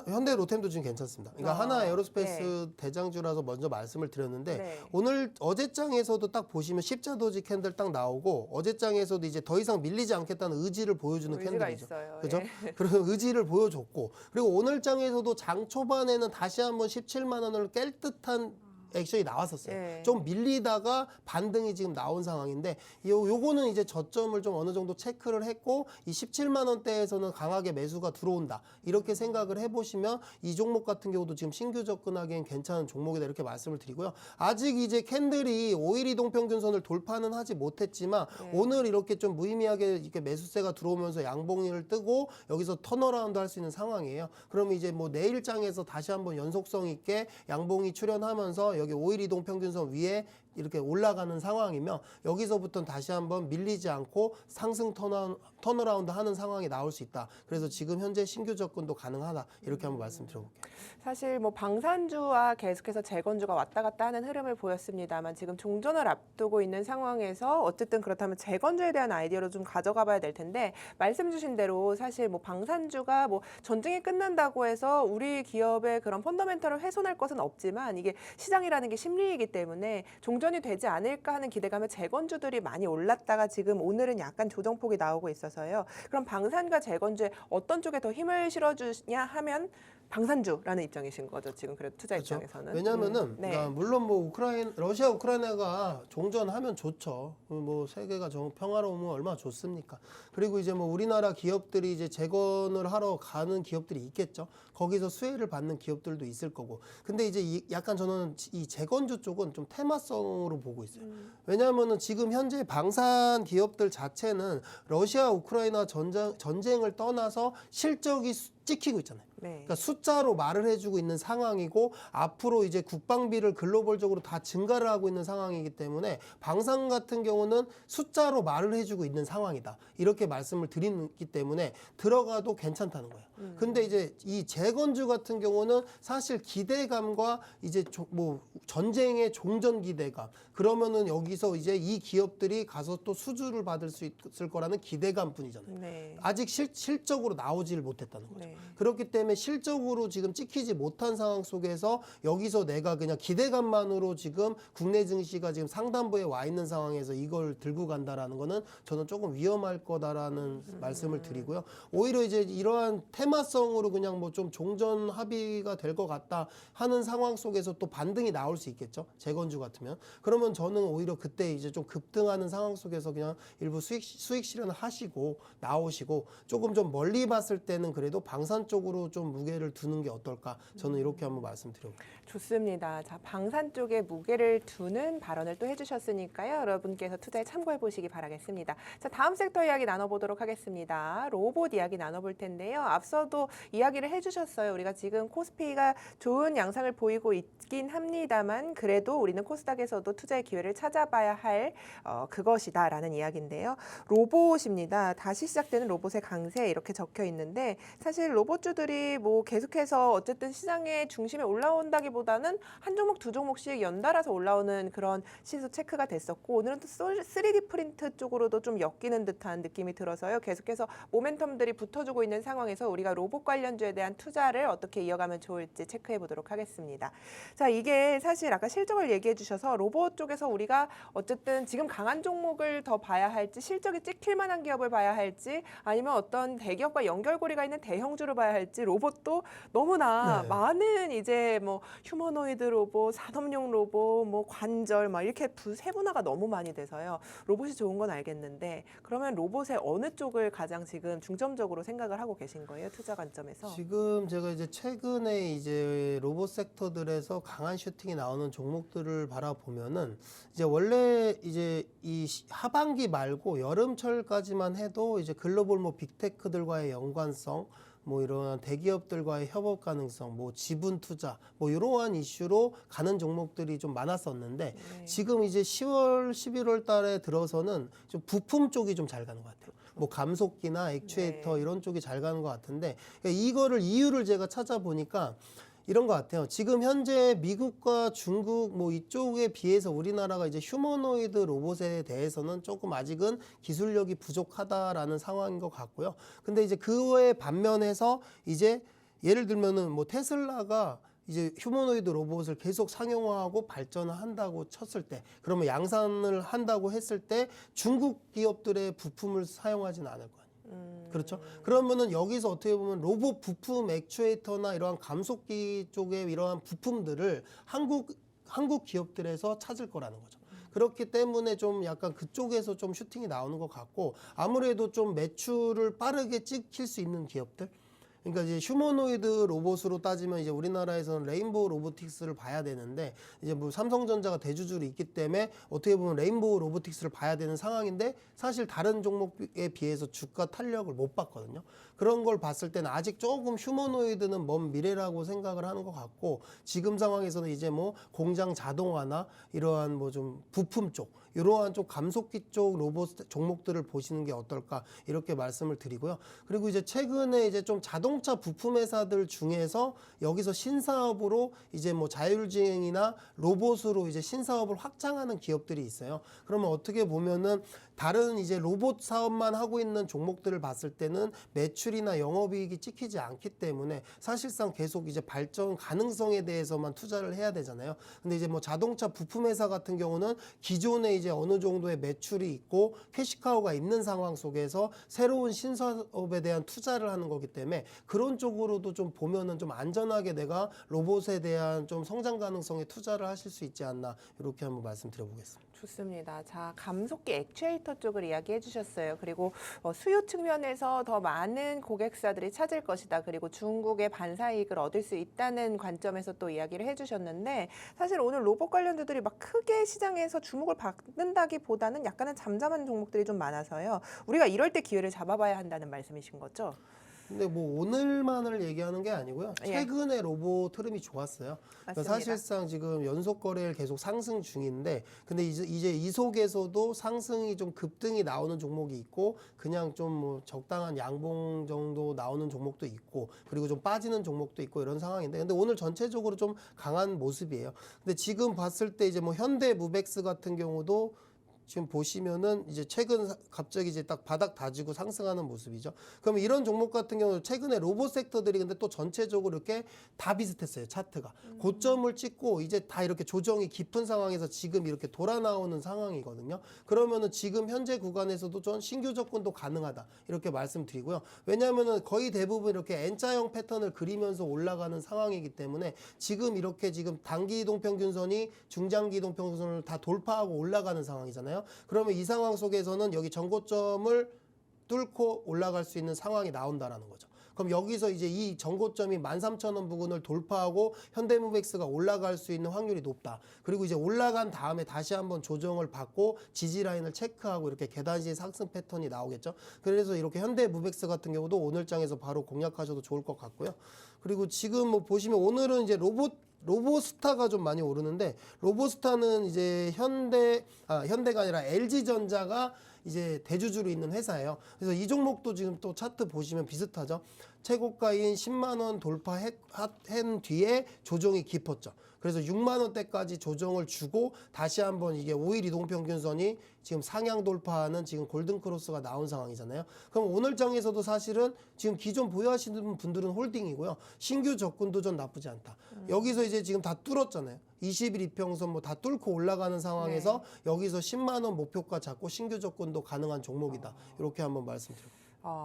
현대 로템도 지금 괜찮습니다. 그러니까 하나 에어로스페이스 네. 대장주라서 먼저 말씀을 드렸는데 네. 오늘 어제장에서도 딱 보시면 십자도지 캔들 딱 나오고 어제장에서도 이제 더 이상 밀리지 않겠다는 의지를 보여주는 의지가 캔들이죠. 있어요. 그죠? 예. 그런 의지를 보여줬고, 그리고 오늘장에서도 장 초반에는 다시 한번 17만 원을 깰 듯한 액션이 나왔었어요. 예. 좀 밀리다가 반등이 지금 나온 상황인데 요거는 이제 저점을 좀 어느 정도 체크를 했고 이 17만 원대에서는 강하게 매수가 들어온다. 이렇게 생각을 해보시면 이 종목 같은 경우도 지금 신규 접근하기엔 괜찮은 종목이다 이렇게 말씀을 드리고요. 아직 이제 캔들이 5일 이동평균선을 돌파는 하지 못했지만 오늘 이렇게 좀 무의미하게 이렇게 매수세가 들어오면서 양봉을 뜨고 여기서 턴어라운드 할 수 있는 상황이에요. 그러면 이제 뭐 내일장에서 다시 한번 연속성 있게 양봉이 출현하면서 여기 5일 이동평균선 위에 이렇게 올라가는 상황이면 여기서부터는 다시 한번 밀리지 않고 상승 턴어라운드 하는 상황이 나올 수 있다. 그래서 지금 현재 신규 접근도 가능하다. 이렇게 한번 말씀드려볼게요. 사실 뭐 방산주와 계속해서 재건주가 왔다 갔다 하는 흐름을 보였습니다만 지금 종전을 앞두고 있는 상황에서 어쨌든 그렇다면 재건주에 대한 아이디어를 좀 가져가 봐야 될 텐데 말씀 주신 대로 사실 뭐 방산주가 뭐 전쟁이 끝난다고 해서 우리 기업의 그런 펀더멘털을 훼손할 것은 없지만 이게 시장이라는 게 심리이기 때문에 종전 반전이 되지 않을까 하는 기대감에 재건주들이 많이 올랐다가 지금 오늘은 약간 조정폭이 나오고 있어서요. 그럼 방산과 재건주에 어떤 쪽에 더 힘을 실어주냐 하면 방산주라는 입장이신 거죠. 지금 그래도 투자 그렇죠. 입장에서는. 왜냐하면은 네. 그러니까 물론 뭐 러시아 우크라이나가 종전하면 좋죠. 뭐 세계가 평화로우면 얼마나 좋습니까? 그리고 이제 뭐 우리나라 기업들이 이제 재건을 하러 가는 기업들이 있겠죠. 거기서 수혜를 받는 기업들도 있을 거고. 근데 이제 약간 저는 이 재건주 쪽은 좀 테마성으로 보고 있어요. 왜냐하면은 지금 현재 방산 기업들 자체는 러시아 우크라이나 전쟁을 떠나서 실적이 찍히고 있잖아요. 네. 그러니까 숫자로 말을 해주고 있는 상황이고 앞으로 이제 국방비를 글로벌적으로 다 증가를 하고 있는 상황이기 때문에 방산 같은 경우는 숫자로 말을 해주고 있는 상황이다. 이렇게 말씀을 드리기 때문에 들어가도 괜찮다는 거예요. 근데 이제 이 재건주 같은 경우는 사실 기대감과 이제 뭐 전쟁의 종전 기대감 그러면은 여기서 이제 이 기업들이 가서 또 수주를 받을 수 있을 거라는 기대감뿐이잖아요. 네. 아직 실적으로 나오지를 못했다는 거죠. 네. 그렇기 때문에 실적으로 지금 찍히지 못한 상황 속에서 여기서 내가 그냥 기대감만으로 지금 국내 증시가 지금 상단부에 와 있는 상황에서 이걸 들고 간다라는 거는 저는 조금 위험할 거다라는 말씀을 드리고요. 오히려 이제 이러한 테마성으로 그냥 뭐 좀 종전 합의가 될 것 같다 하는 상황 속에서 또 반등이 나올 수 있겠죠. 재건주 같으면. 그러면 저는 오히려 그때 이제 좀 급등하는 상황 속에서 그냥 일부 수익 실현을 하시고 나오시고 조금 좀 멀리 봤을 때는 그래도 방산 쪽으로 좀 무게를 두는 게 어떨까 저는 이렇게 한번 말씀드려볼게요. 좋습니다. 자, 방산 쪽에 무게를 두는 발언을 또 해주셨으니까요. 여러분께서 투자에 참고해 보시기 바라겠습니다. 자, 다음 섹터 이야기 나눠보도록 하겠습니다. 로봇 이야기 나눠볼 텐데요. 앞서도 이야기를 해주셨어요. 우리가 지금 코스피가 좋은 양상을 보이고 있긴 합니다만 그래도 우리는 코스닥에서도 투자의 기회를 찾아봐야 할 그것이다라는 이야기인데요. 로봇입니다. 다시 시작되는 로봇의 강세 이렇게 적혀 있는데 사실 로봇주들이 뭐 계속해서 어쨌든 시장의 중심에 올라온다기보다는 한 종목 두 종목씩 연달아서 올라오는 그런 시세 체크가 됐었고 오늘은 또 3D 프린트 쪽으로도 좀 엮이는 듯한 느낌이 들어서요. 계속해서 모멘텀들이 붙어주고 있는 상황에서 우리가 로봇 관련주에 대한 투자를 어떻게 이어가면 좋을지 체크해 보도록 하겠습니다. 자, 이게 사실 아까 실적을 얘기해 주셔서 로봇 쪽에서 우리가 어쨌든 지금 강한 종목을 더 봐야 할지 실적이 찍힐 만한 기업을 봐야 할지 아니면 어떤 대기업과 연결고리가 있는 대형주를 봐야 할지 로봇도 너무나 네. 많은 이제 뭐 휴머노이드 로봇, 산업용 로봇, 뭐 관절 막 이렇게 세분화가 너무 많이 돼서요. 로봇이 좋은 건 알겠는데 그러면 로봇의 어느 쪽을 가장 지금 중점적으로 생각을 하고 계신 거예요? 투자 관점에서? 지금 제가 이제 최근에 이제 로봇 섹터들에서 강한 슈팅이 나오는 종목들을 바라보면은 이제 원래 이제 이 하반기 말고 여름철까지만 해도 이제 글로벌 뭐 빅테크들과의 연관성 뭐 이런 대기업들과의 협업 가능성, 뭐 지분 투자, 뭐 이러한 이슈로 가는 종목들이 좀 많았었는데 네. 지금 이제 10월, 11월 달에 들어서는 좀 부품 쪽이 좀 잘 가는 것 같아요. 뭐 감속기나 액추에이터 네. 이런 쪽이 잘 가는 것 같은데 그러니까 이유를 제가 찾아보니까 이런 것 같아요. 지금 현재 미국과 중국 뭐 이쪽에 비해서 우리나라가 이제 휴머노이드 로봇에 대해서는 조금 아직은 기술력이 부족하다라는 상황인 것 같고요. 근데 이제 그거에 반면에서 이제 예를 들면은 뭐 테슬라가 이제 휴머노이드 로봇을 계속 상용화하고 발전을 한다고 쳤을 때 그러면 양산을 한다고 했을 때 중국 기업들의 부품을 사용하지는 않을 거예요. 그렇죠. 그러면은 여기서 어떻게 보면 로봇 부품 액추에이터나 이러한 감속기 쪽에 이러한 부품들을 한국 기업들에서 찾을 거라는 거죠. 그렇기 때문에 좀 약간 그쪽에서 좀 슈팅이 나오는 것 같고 아무래도 좀 매출을 빠르게 찍힐 수 있는 기업들. 그러니까 이제 휴머노이드 로봇으로 따지면 이제 우리나라에서는 레인보우 로보틱스를 봐야 되는데 이제 뭐 삼성전자가 대주주로 있기 때문에 어떻게 보면 레인보우 로보틱스를 봐야 되는 상황인데 사실 다른 종목에 비해서 주가 탄력을 못 봤거든요. 그런 걸 봤을 때는 아직 조금 휴머노이드는 먼 미래라고 생각을 하는 것 같고 지금 상황에서는 이제 뭐 공장 자동화나 이러한 뭐 좀 부품 쪽 이러한 좀 감속기 쪽 로봇 종목들을 보시는 게 어떨까 이렇게 말씀을 드리고요. 그리고 이제 최근에 이제 좀 자동차 부품 회사들 중에서 여기서 신사업으로 이제 뭐 자율주행이나 로봇으로 이제 신사업을 확장하는 기업들이 있어요. 그러면 어떻게 보면은 다른 이제 로봇 사업만 하고 있는 종목들을 봤을 때는 매출이나 영업이익이 찍히지 않기 때문에 사실상 계속 이제 발전 가능성에 대해서만 투자를 해야 되잖아요. 근데 이제 뭐 자동차 부품 회사 같은 경우는 기존에 이제 어느 정도의 매출이 있고 캐시카우가 있는 상황 속에서 새로운 신사업에 대한 투자를 하는 거기 때문에 그런 쪽으로도 좀 보면은 좀 안전하게 내가 로봇에 대한 좀 성장 가능성에 투자를 하실 수 있지 않나 이렇게 한번 말씀드려보겠습니다. 좋습니다. 자, 감속기 액추에이터 쪽을 이야기해 주셨어요. 그리고 수요 측면에서 더 많은 고객사들이 찾을 것이다. 그리고 중국의 반사이익을 얻을 수 있다는 관점에서 또 이야기를 해 주셨는데 사실 오늘 로봇 관련주들이 막 크게 시장에서 주목을 받는다기보다는 약간은 잠잠한 종목들이 좀 많아서요. 우리가 이럴 때 기회를 잡아봐야 한다는 말씀이신 거죠? 근데 뭐 오늘만을 얘기하는 게 아니고요. 예. 최근에 로봇 흐름이 좋았어요. 그러니까 맞습니다. 사실상 지금 연속 거래일 계속 상승 중인데, 근데 이제 이 속에서도 상승이 좀 급등이 나오는 종목이 있고, 그냥 좀 뭐 적당한 양봉 정도 나오는 종목도 있고, 그리고 좀 빠지는 종목도 있고 이런 상황인데, 근데 오늘 전체적으로 좀 강한 모습이에요. 근데 지금 봤을 때 이제 뭐 현대무벡스 같은 경우도 지금 보시면은 이제 최근 갑자기 이제 딱 바닥 다지고 상승하는 모습이죠. 그러면 이런 종목 같은 경우는 최근에 로봇 섹터들이 근데 또 전체적으로 이렇게 다 비슷했어요. 차트가. 고점을 찍고 이제 다 이렇게 조정이 깊은 상황에서 지금 이렇게 돌아 나오는 상황이거든요. 그러면은 지금 현재 구간에서도 좀 신규 접근도 가능하다. 이렇게 말씀드리고요. 왜냐하면은 거의 대부분 이렇게 N자형 패턴을 그리면서 올라가는 상황이기 때문에 지금 이렇게 지금 단기 이동 평균선이 중장기 이동 평균선을 다 돌파하고 올라가는 상황이잖아요. 그러면 이 상황 속에서는 여기 전고점을 뚫고 올라갈 수 있는 상황이 나온다라는 거죠. 그럼 여기서 이제 이 전고점이 13,000원 부근을 돌파하고 현대무벡스가 올라갈 수 있는 확률이 높다. 그리고 이제 올라간 다음에 다시 한번 조정을 받고 지지 라인을 체크하고 이렇게 계단식 상승 패턴이 나오겠죠. 그래서 이렇게 현대무벡스 같은 경우도 오늘 장에서 바로 공략하셔도 좋을 것 같고요. 그리고 지금 뭐 보시면 오늘은 이제 로보스타가 좀 많이 오르는데, 로보스타는 이제 현대가 아니라 LG전자가 이제 대주주로 있는 회사예요. 그래서 이 종목도 지금 또 차트 보시면 비슷하죠. 최고가인 10만 원 돌파한 뒤에 조정이 깊었죠. 그래서 6만 원대까지 조정을 주고 다시 한번 이게 5일 이동평균선이 지금 상향 돌파하는 지금 골든크로스가 나온 상황이잖아요. 그럼 오늘 장에서도 사실은 지금 기존 보유하시는 분들은 홀딩이고요. 신규 접근도 좀 나쁘지 않다. 여기서 이제 지금 다 뚫었잖아요. 20일 이평선 뭐 다 뚫고 올라가는 상황에서 여기서 10만 원 목표가 잡고 신규 접근도 가능한 종목이다. 이렇게 한번 말씀드립니다.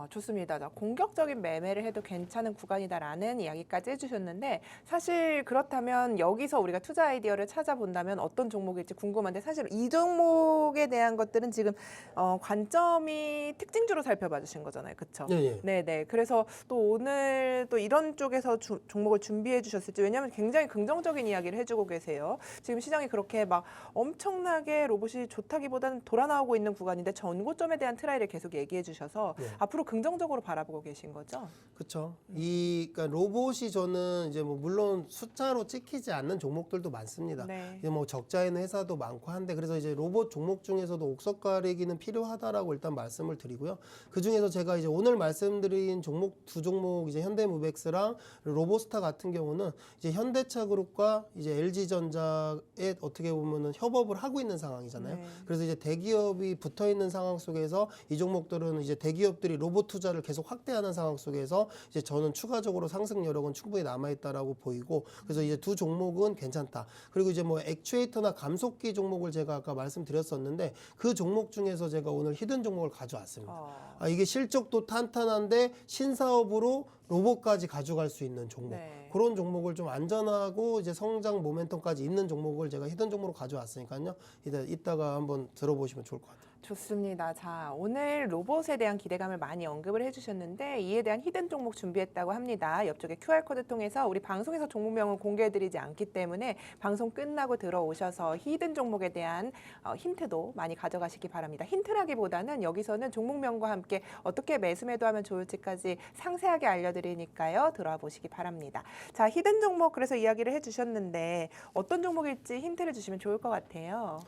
좋습니다. 자, 공격적인 매매를 해도 괜찮은 구간이다라는 이야기까지 해주셨는데 사실 그렇다면 여기서 우리가 투자 아이디어를 찾아본다면 어떤 종목일지 궁금한데 사실 이 종목에 대한 것들은 지금 관점이 특징주로 살펴봐 주신 거잖아요. 그렇죠? 네. 네네. 그래서 또 오늘 또 이런 쪽에서 종목을 준비해 주셨을지 왜냐하면 굉장히 긍정적인 이야기를 해주고 계세요. 지금 시장이 그렇게 막 엄청나게 로봇이 좋다기보다는 돌아 나오고 있는 구간인데 전고점에 대한 트라이를 계속 얘기해 주셔서 앞으로 긍정적으로 바라보고 계신 거죠? 그렇죠. 그러니까 로봇이 저는 이제 뭐 물론 숫자로 찍히지 않는 종목들도 많습니다. 네. 이제 뭐 적자 있는 회사도 많고 한데, 그래서 이제 로봇 종목 중에서도 옥석 가리기는 필요하다라고 일단 말씀을 드리고요. 그 중에서 제가 이제 오늘 말씀드린 종목 두 종목 이제 현대무벡스랑 로보스타 같은 경우는 이제 현대차그룹과 이제 LG전자에 어떻게 보면은 협업을 하고 있는 상황이잖아요. 네. 그래서 이제 대기업이 붙어 있는 상황 속에서 이 종목들은 이제 대기업들이 로봇 투자를 계속 확대하는 상황 속에서 이제 저는 추가적으로 상승 여력은 충분히 남아 있다라고 보이고, 그래서 이제 두 종목은 괜찮다. 그리고 이제 뭐 액추에이터나 감속기 종목을 제가 아까 말씀드렸었는데 그 종목 중에서 제가 오늘 히든 종목을 가져왔습니다. 이게 실적도 탄탄한데 신사업으로 로봇까지 가져갈 수 있는 종목. 네. 그런 종목을 좀 안전하고 이제 성장 모멘텀까지 있는 종목을 제가 히든 종목으로 가져왔으니까요. 이따가 한번 들어보시면 좋을 것 같아요. 좋습니다. 자, 오늘 로봇에 대한 기대감을 많이 언급을 해주셨는데 이에 대한 히든 종목 준비했다고 합니다. 옆쪽에 QR코드 통해서 우리 방송에서 종목명은 공개해드리지 않기 때문에 방송 끝나고 들어오셔서 히든 종목에 대한 힌트도 많이 가져가시기 바랍니다. 힌트라기보다는 여기서는 종목명과 함께 어떻게 매수 매도하면 좋을지까지 상세하게 알려드리니까요. 들어와 보시기 바랍니다. 자, 히든 종목 그래서 이야기를 해주셨는데 어떤 종목일지 힌트를 주시면 좋을 것 같아요.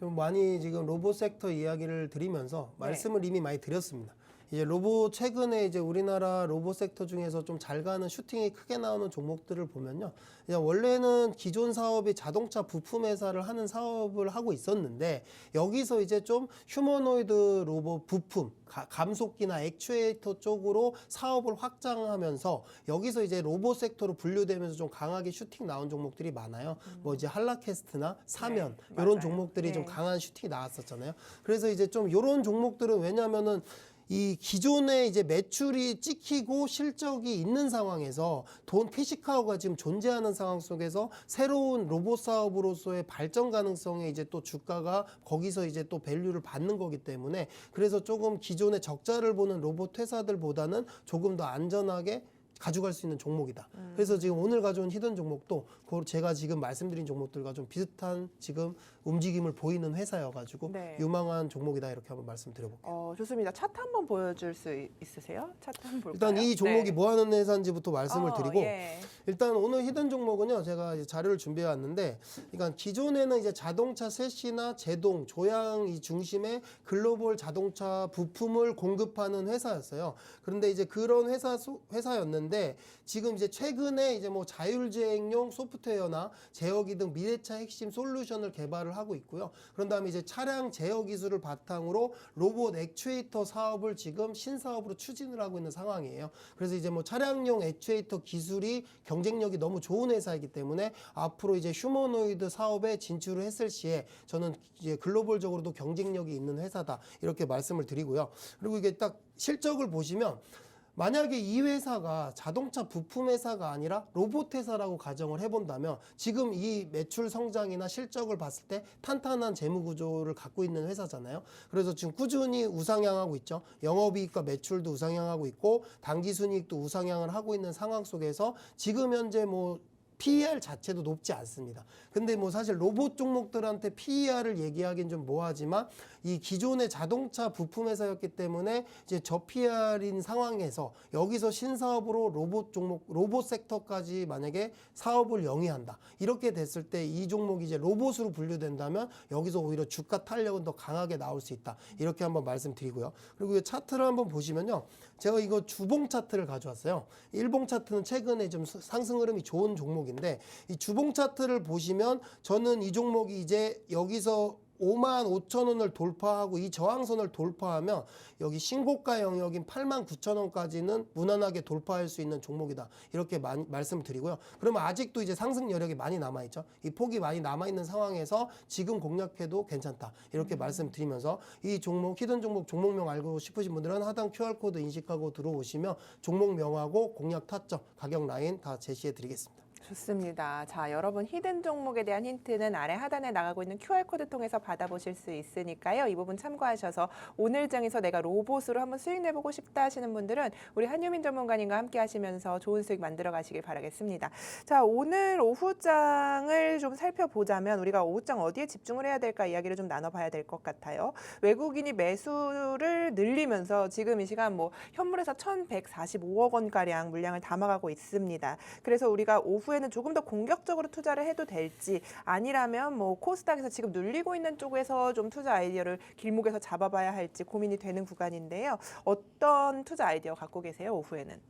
좀 많이 지금 로봇 섹터 이야기를 드리면서 말씀을 이미 많이 드렸습니다. 이제 로봇 최근에 이제 우리나라 로봇 섹터 중에서 좀 잘 가는 슈팅이 크게 나오는 종목들을 보면요. 그냥 원래는 기존 사업이 자동차 부품 회사를 하는 사업을 하고 있었는데 여기서 이제 좀 휴머노이드 로봇 부품, 감속기나 액추에이터 쪽으로 사업을 확장하면서 여기서 이제 로봇 섹터로 분류되면서 좀 강하게 슈팅 나온 종목들이 많아요. 뭐 이제 한라캐스트나 사면 이런 맞아요. 종목들이 좀 네. 강한 슈팅이 나왔었잖아요. 그래서 이제 좀 이런 종목들은 왜냐하면은 이 기존에 이제 매출이 찍히고 실적이 있는 상황에서 돈 캐시카우가 지금 존재하는 상황 속에서 새로운 로봇 사업으로서의 발전 가능성에 이제 또 주가가 거기서 이제 또 밸류를 받는 거기 때문에 그래서 조금 기존의 적자를 보는 로봇 회사들보다는 조금 더 안전하게 가져갈 수 있는 종목이다. 그래서 지금 오늘 가져온 히든 종목도 제가 지금 말씀드린 종목들과 좀 비슷한 지금 움직임을 보이는 회사여가지고 네. 유망한 종목이다 이렇게 한번 말씀드려볼게요. 좋습니다. 차트 한번 보여줄 수 있으세요? 차트 한번 볼까요? 일단 이 종목이 네. 뭐 하는 회사인지부터 말씀을 드리고 예. 일단 오늘 히든 종목은요 제가 이제 자료를 준비해 왔는데 그러니까 기존에는 이제 자동차 셋이나 제동, 조향 이 중심의 글로벌 자동차 부품을 공급하는 회사였어요. 그런데 이제 그런 회사였는데 지금 이제 최근에 이제 뭐 자율주행용 소프트웨어나 제어기 등 미래차 핵심 솔루션을 개발을 하고 있고요. 그런 다음에 이제 차량 제어 기술을 바탕으로 로봇 액추에이터 사업을 지금 신사업으로 추진을 하고 있는 상황이에요. 그래서 이제 뭐 차량용 액추에이터 기술이 경쟁력이 너무 좋은 회사이기 때문에 앞으로 이제 휴머노이드 사업에 진출을 했을 시에 저는 이제 글로벌적으로도 경쟁력이 있는 회사다 이렇게 말씀을 드리고요. 그리고 이게 딱 실적을 보시면 만약에 이 회사가 자동차 부품 회사가 아니라 로봇 회사라고 가정을 해본다면 지금 이 매출 성장이나 실적을 봤을 때 탄탄한 재무 구조를 갖고 있는 회사잖아요. 그래서 지금 꾸준히 우상향하고 있죠. 영업이익과 매출도 우상향하고 있고 당기순이익도 우상향을 하고 있는 상황 속에서 지금 현재 뭐 PER 자체도 높지 않습니다. 근데 뭐 사실 로봇 종목들한테 PER을 얘기하기는 좀 뭐하지만 이 기존의 자동차 부품 회사였기 때문에 이제 저PER인 상황에서 여기서 신사업으로 로봇 종목, 로봇 섹터까지 만약에 사업을 영위한다. 이렇게 됐을 때 이 종목이 이제 로봇으로 분류된다면 여기서 오히려 주가 탄력은 더 강하게 나올 수 있다. 이렇게 한번 말씀드리고요. 그리고 이 차트를 한번 보시면요. 제가 이거 주봉 차트를 가져왔어요. 일봉 차트는 최근에 좀 상승 흐름이 좋은 종목인데 이 주봉 차트를 보시면 저는 이 종목이 이제 여기서 55,000원을 돌파하고 이 저항선을 돌파하면 여기 신고가 영역인 89,000원까지는 무난하게 돌파할 수 있는 종목이다. 이렇게 말씀을 드리고요. 그러면 아직도 이제 상승 여력이 많이 남아있죠. 이 폭이 많이 남아있는 상황에서 지금 공략해도 괜찮다. 이렇게 말씀드리면서 이 종목, 히든 종목, 종목명 알고 싶으신 분들은 하단 QR코드 인식하고 들어오시면 종목명하고 공략 타점, 가격 라인 다 제시해 드리겠습니다. 좋습니다. 자, 여러분 히든 종목에 대한 힌트는 아래 하단에 나가고 있는 QR코드 통해서 받아보실 수 있으니까요. 이 부분 참고하셔서 오늘 장에서 내가 로봇으로 한번 수익 내보고 싶다 하시는 분들은 우리 한유민 전문가님과 함께 하시면서 좋은 수익 만들어 가시길 바라겠습니다. 자, 오늘 오후장을 좀 살펴보자면 우리가 오후장 어디에 집중을 해야 될까 이야기를 좀 나눠봐야 될 것 같아요. 외국인이 매수를 늘리면서 지금 이 시간 뭐 현물에서 1,145억 원가량 물량을 담아가고 있습니다. 그래서 우리가 오후에는 조금 더 공격적으로 투자를 해도 될지 아니라면 뭐 코스닥에서 지금 눌리고 있는 쪽에서 좀 투자 아이디어를 길목에서 잡아봐야 할지 고민이 되는 구간인데요. 어떤 투자 아이디어 갖고 계세요, 오후에는?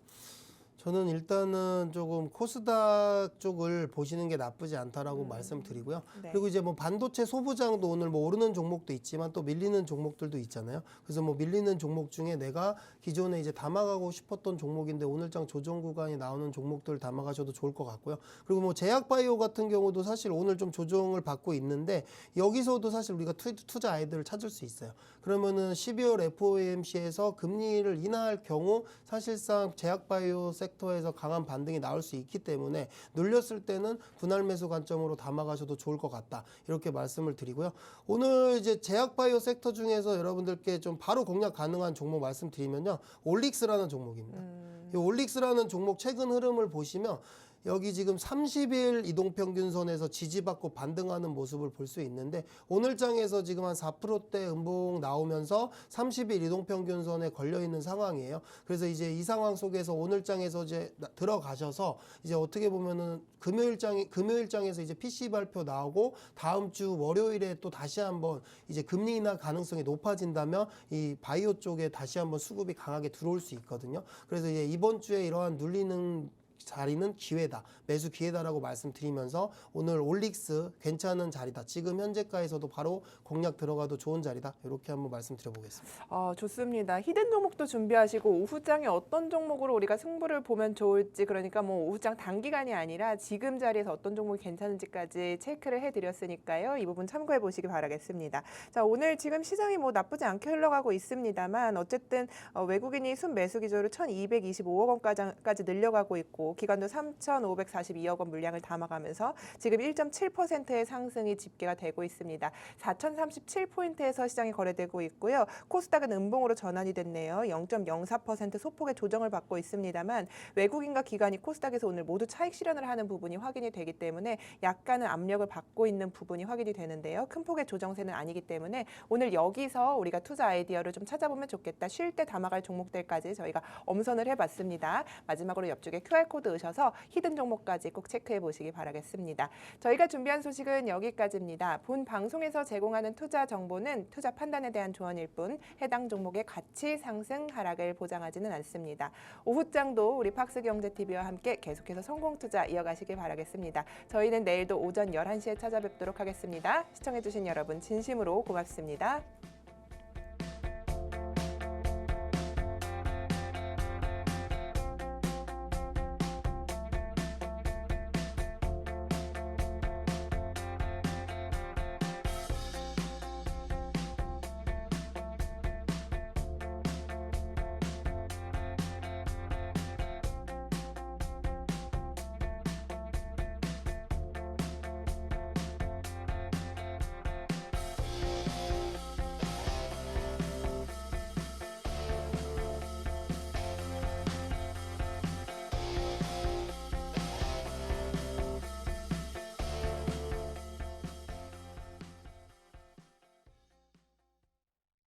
저는 일단은 조금 코스닥 쪽을 보시는 게 나쁘지 않다라고 말씀드리고요. 네. 그리고 이제 뭐 반도체 소부장도 오늘 뭐 오르는 종목도 있지만 또 밀리는 종목들도 있잖아요. 그래서 뭐 밀리는 종목 중에 내가 기존에 이제 담아가고 싶었던 종목인데 오늘장 조정 구간이 나오는 종목들 담아가셔도 좋을 것 같고요. 그리고 뭐 제약바이오 같은 경우도 사실 오늘 좀 조정을 받고 있는데 여기서도 사실 우리가 투자 아이디어를 찾을 수 있어요. 그러면은 12월 FOMC에서 금리를 인하할 경우 사실상 제약바이오 섹터에서 강한 반등이 나올 수 있기 때문에 눌렸을 때는 분할 매수 관점으로 담아가셔도 좋을 것 같다. 이렇게 말씀을 드리고요. 오늘 이제 제약바이오 섹터 중에서 여러분들께 좀 바로 공략 가능한 종목 말씀드리면요. 올릭스라는 종목입니다. 이 올릭스라는 종목 최근 흐름을 보시면 여기 지금 30일 이동평균선에서 지지받고 반등하는 모습을 볼 수 있는데 오늘 장에서 지금 한 4%대 음봉 나오면서 30일 이동평균선에 걸려 있는 상황이에요. 그래서 이제 이 상황 속에서 오늘 장에서 이제 들어가셔서 이제 어떻게 보면은 금요일 장에서 이제 PC 발표 나오고 다음 주 월요일에 또 다시 한번 이제 금리 인하 가능성이 높아진다면 이 바이오 쪽에 다시 한번 수급이 강하게 들어올 수 있거든요. 그래서 이제 이번 주에 이러한 눌리는 자리는 기회다. 매수 기회다라고 말씀드리면서 오늘 올릭스 괜찮은 자리다. 지금 현재가에서도 바로 공략 들어가도 좋은 자리다. 이렇게 한번 말씀드려보겠습니다. 좋습니다. 히든 종목도 준비하시고 오후장에 어떤 종목으로 우리가 승부를 보면 좋을지 그러니까 뭐 오후장 단기간이 아니라 지금 자리에서 어떤 종목이 괜찮은지까지 체크를 해드렸으니까요. 이 부분 참고해 보시기 바라겠습니다. 자, 오늘 지금 시장이 뭐 나쁘지 않게 흘러가고 있습니다만 어쨌든 외국인이 순매수 기조로 1,225억 원까지 늘려가고 있고 기관도 3,542억 원 물량을 담아가면서 지금 1.7%의 상승이 집계가 되고 있습니다. 4,037포인트에서 시장이 거래되고 있고요. 코스닥은 음봉으로 전환이 됐네요. 0.04% 소폭의 조정을 받고 있습니다만 외국인과 기관이 코스닥에서 오늘 모두 차익 실현을 하는 부분이 확인이 되기 때문에 약간은 압력을 받고 있는 부분이 확인이 되는데요. 큰 폭의 조정세는 아니기 때문에 오늘 여기서 우리가 투자 아이디어를 좀 찾아보면 좋겠다. 쉴 때 담아갈 종목들까지 저희가 엄선을 해봤습니다. 마지막으로 옆쪽에 QR코드 으셔서 히든 종목까지 꼭 체크해 보시기 바라겠습니다. 저희가 준비한 소식은 여기까지입니다. 본 방송에서 제공하는 투자 정보는 투자 판단에 대한 조언일 뿐 해당 종목의 가치 상승 하락을 보장하지는 않습니다. 오후장도 우리 팍스경제TV와 함께 계속해서 성공 투자 이어가시길 바라겠습니다. 저희는 내일도 오전 11시에 찾아뵙도록 하겠습니다. 시청해 주신 여러분 진심으로 고맙습니다.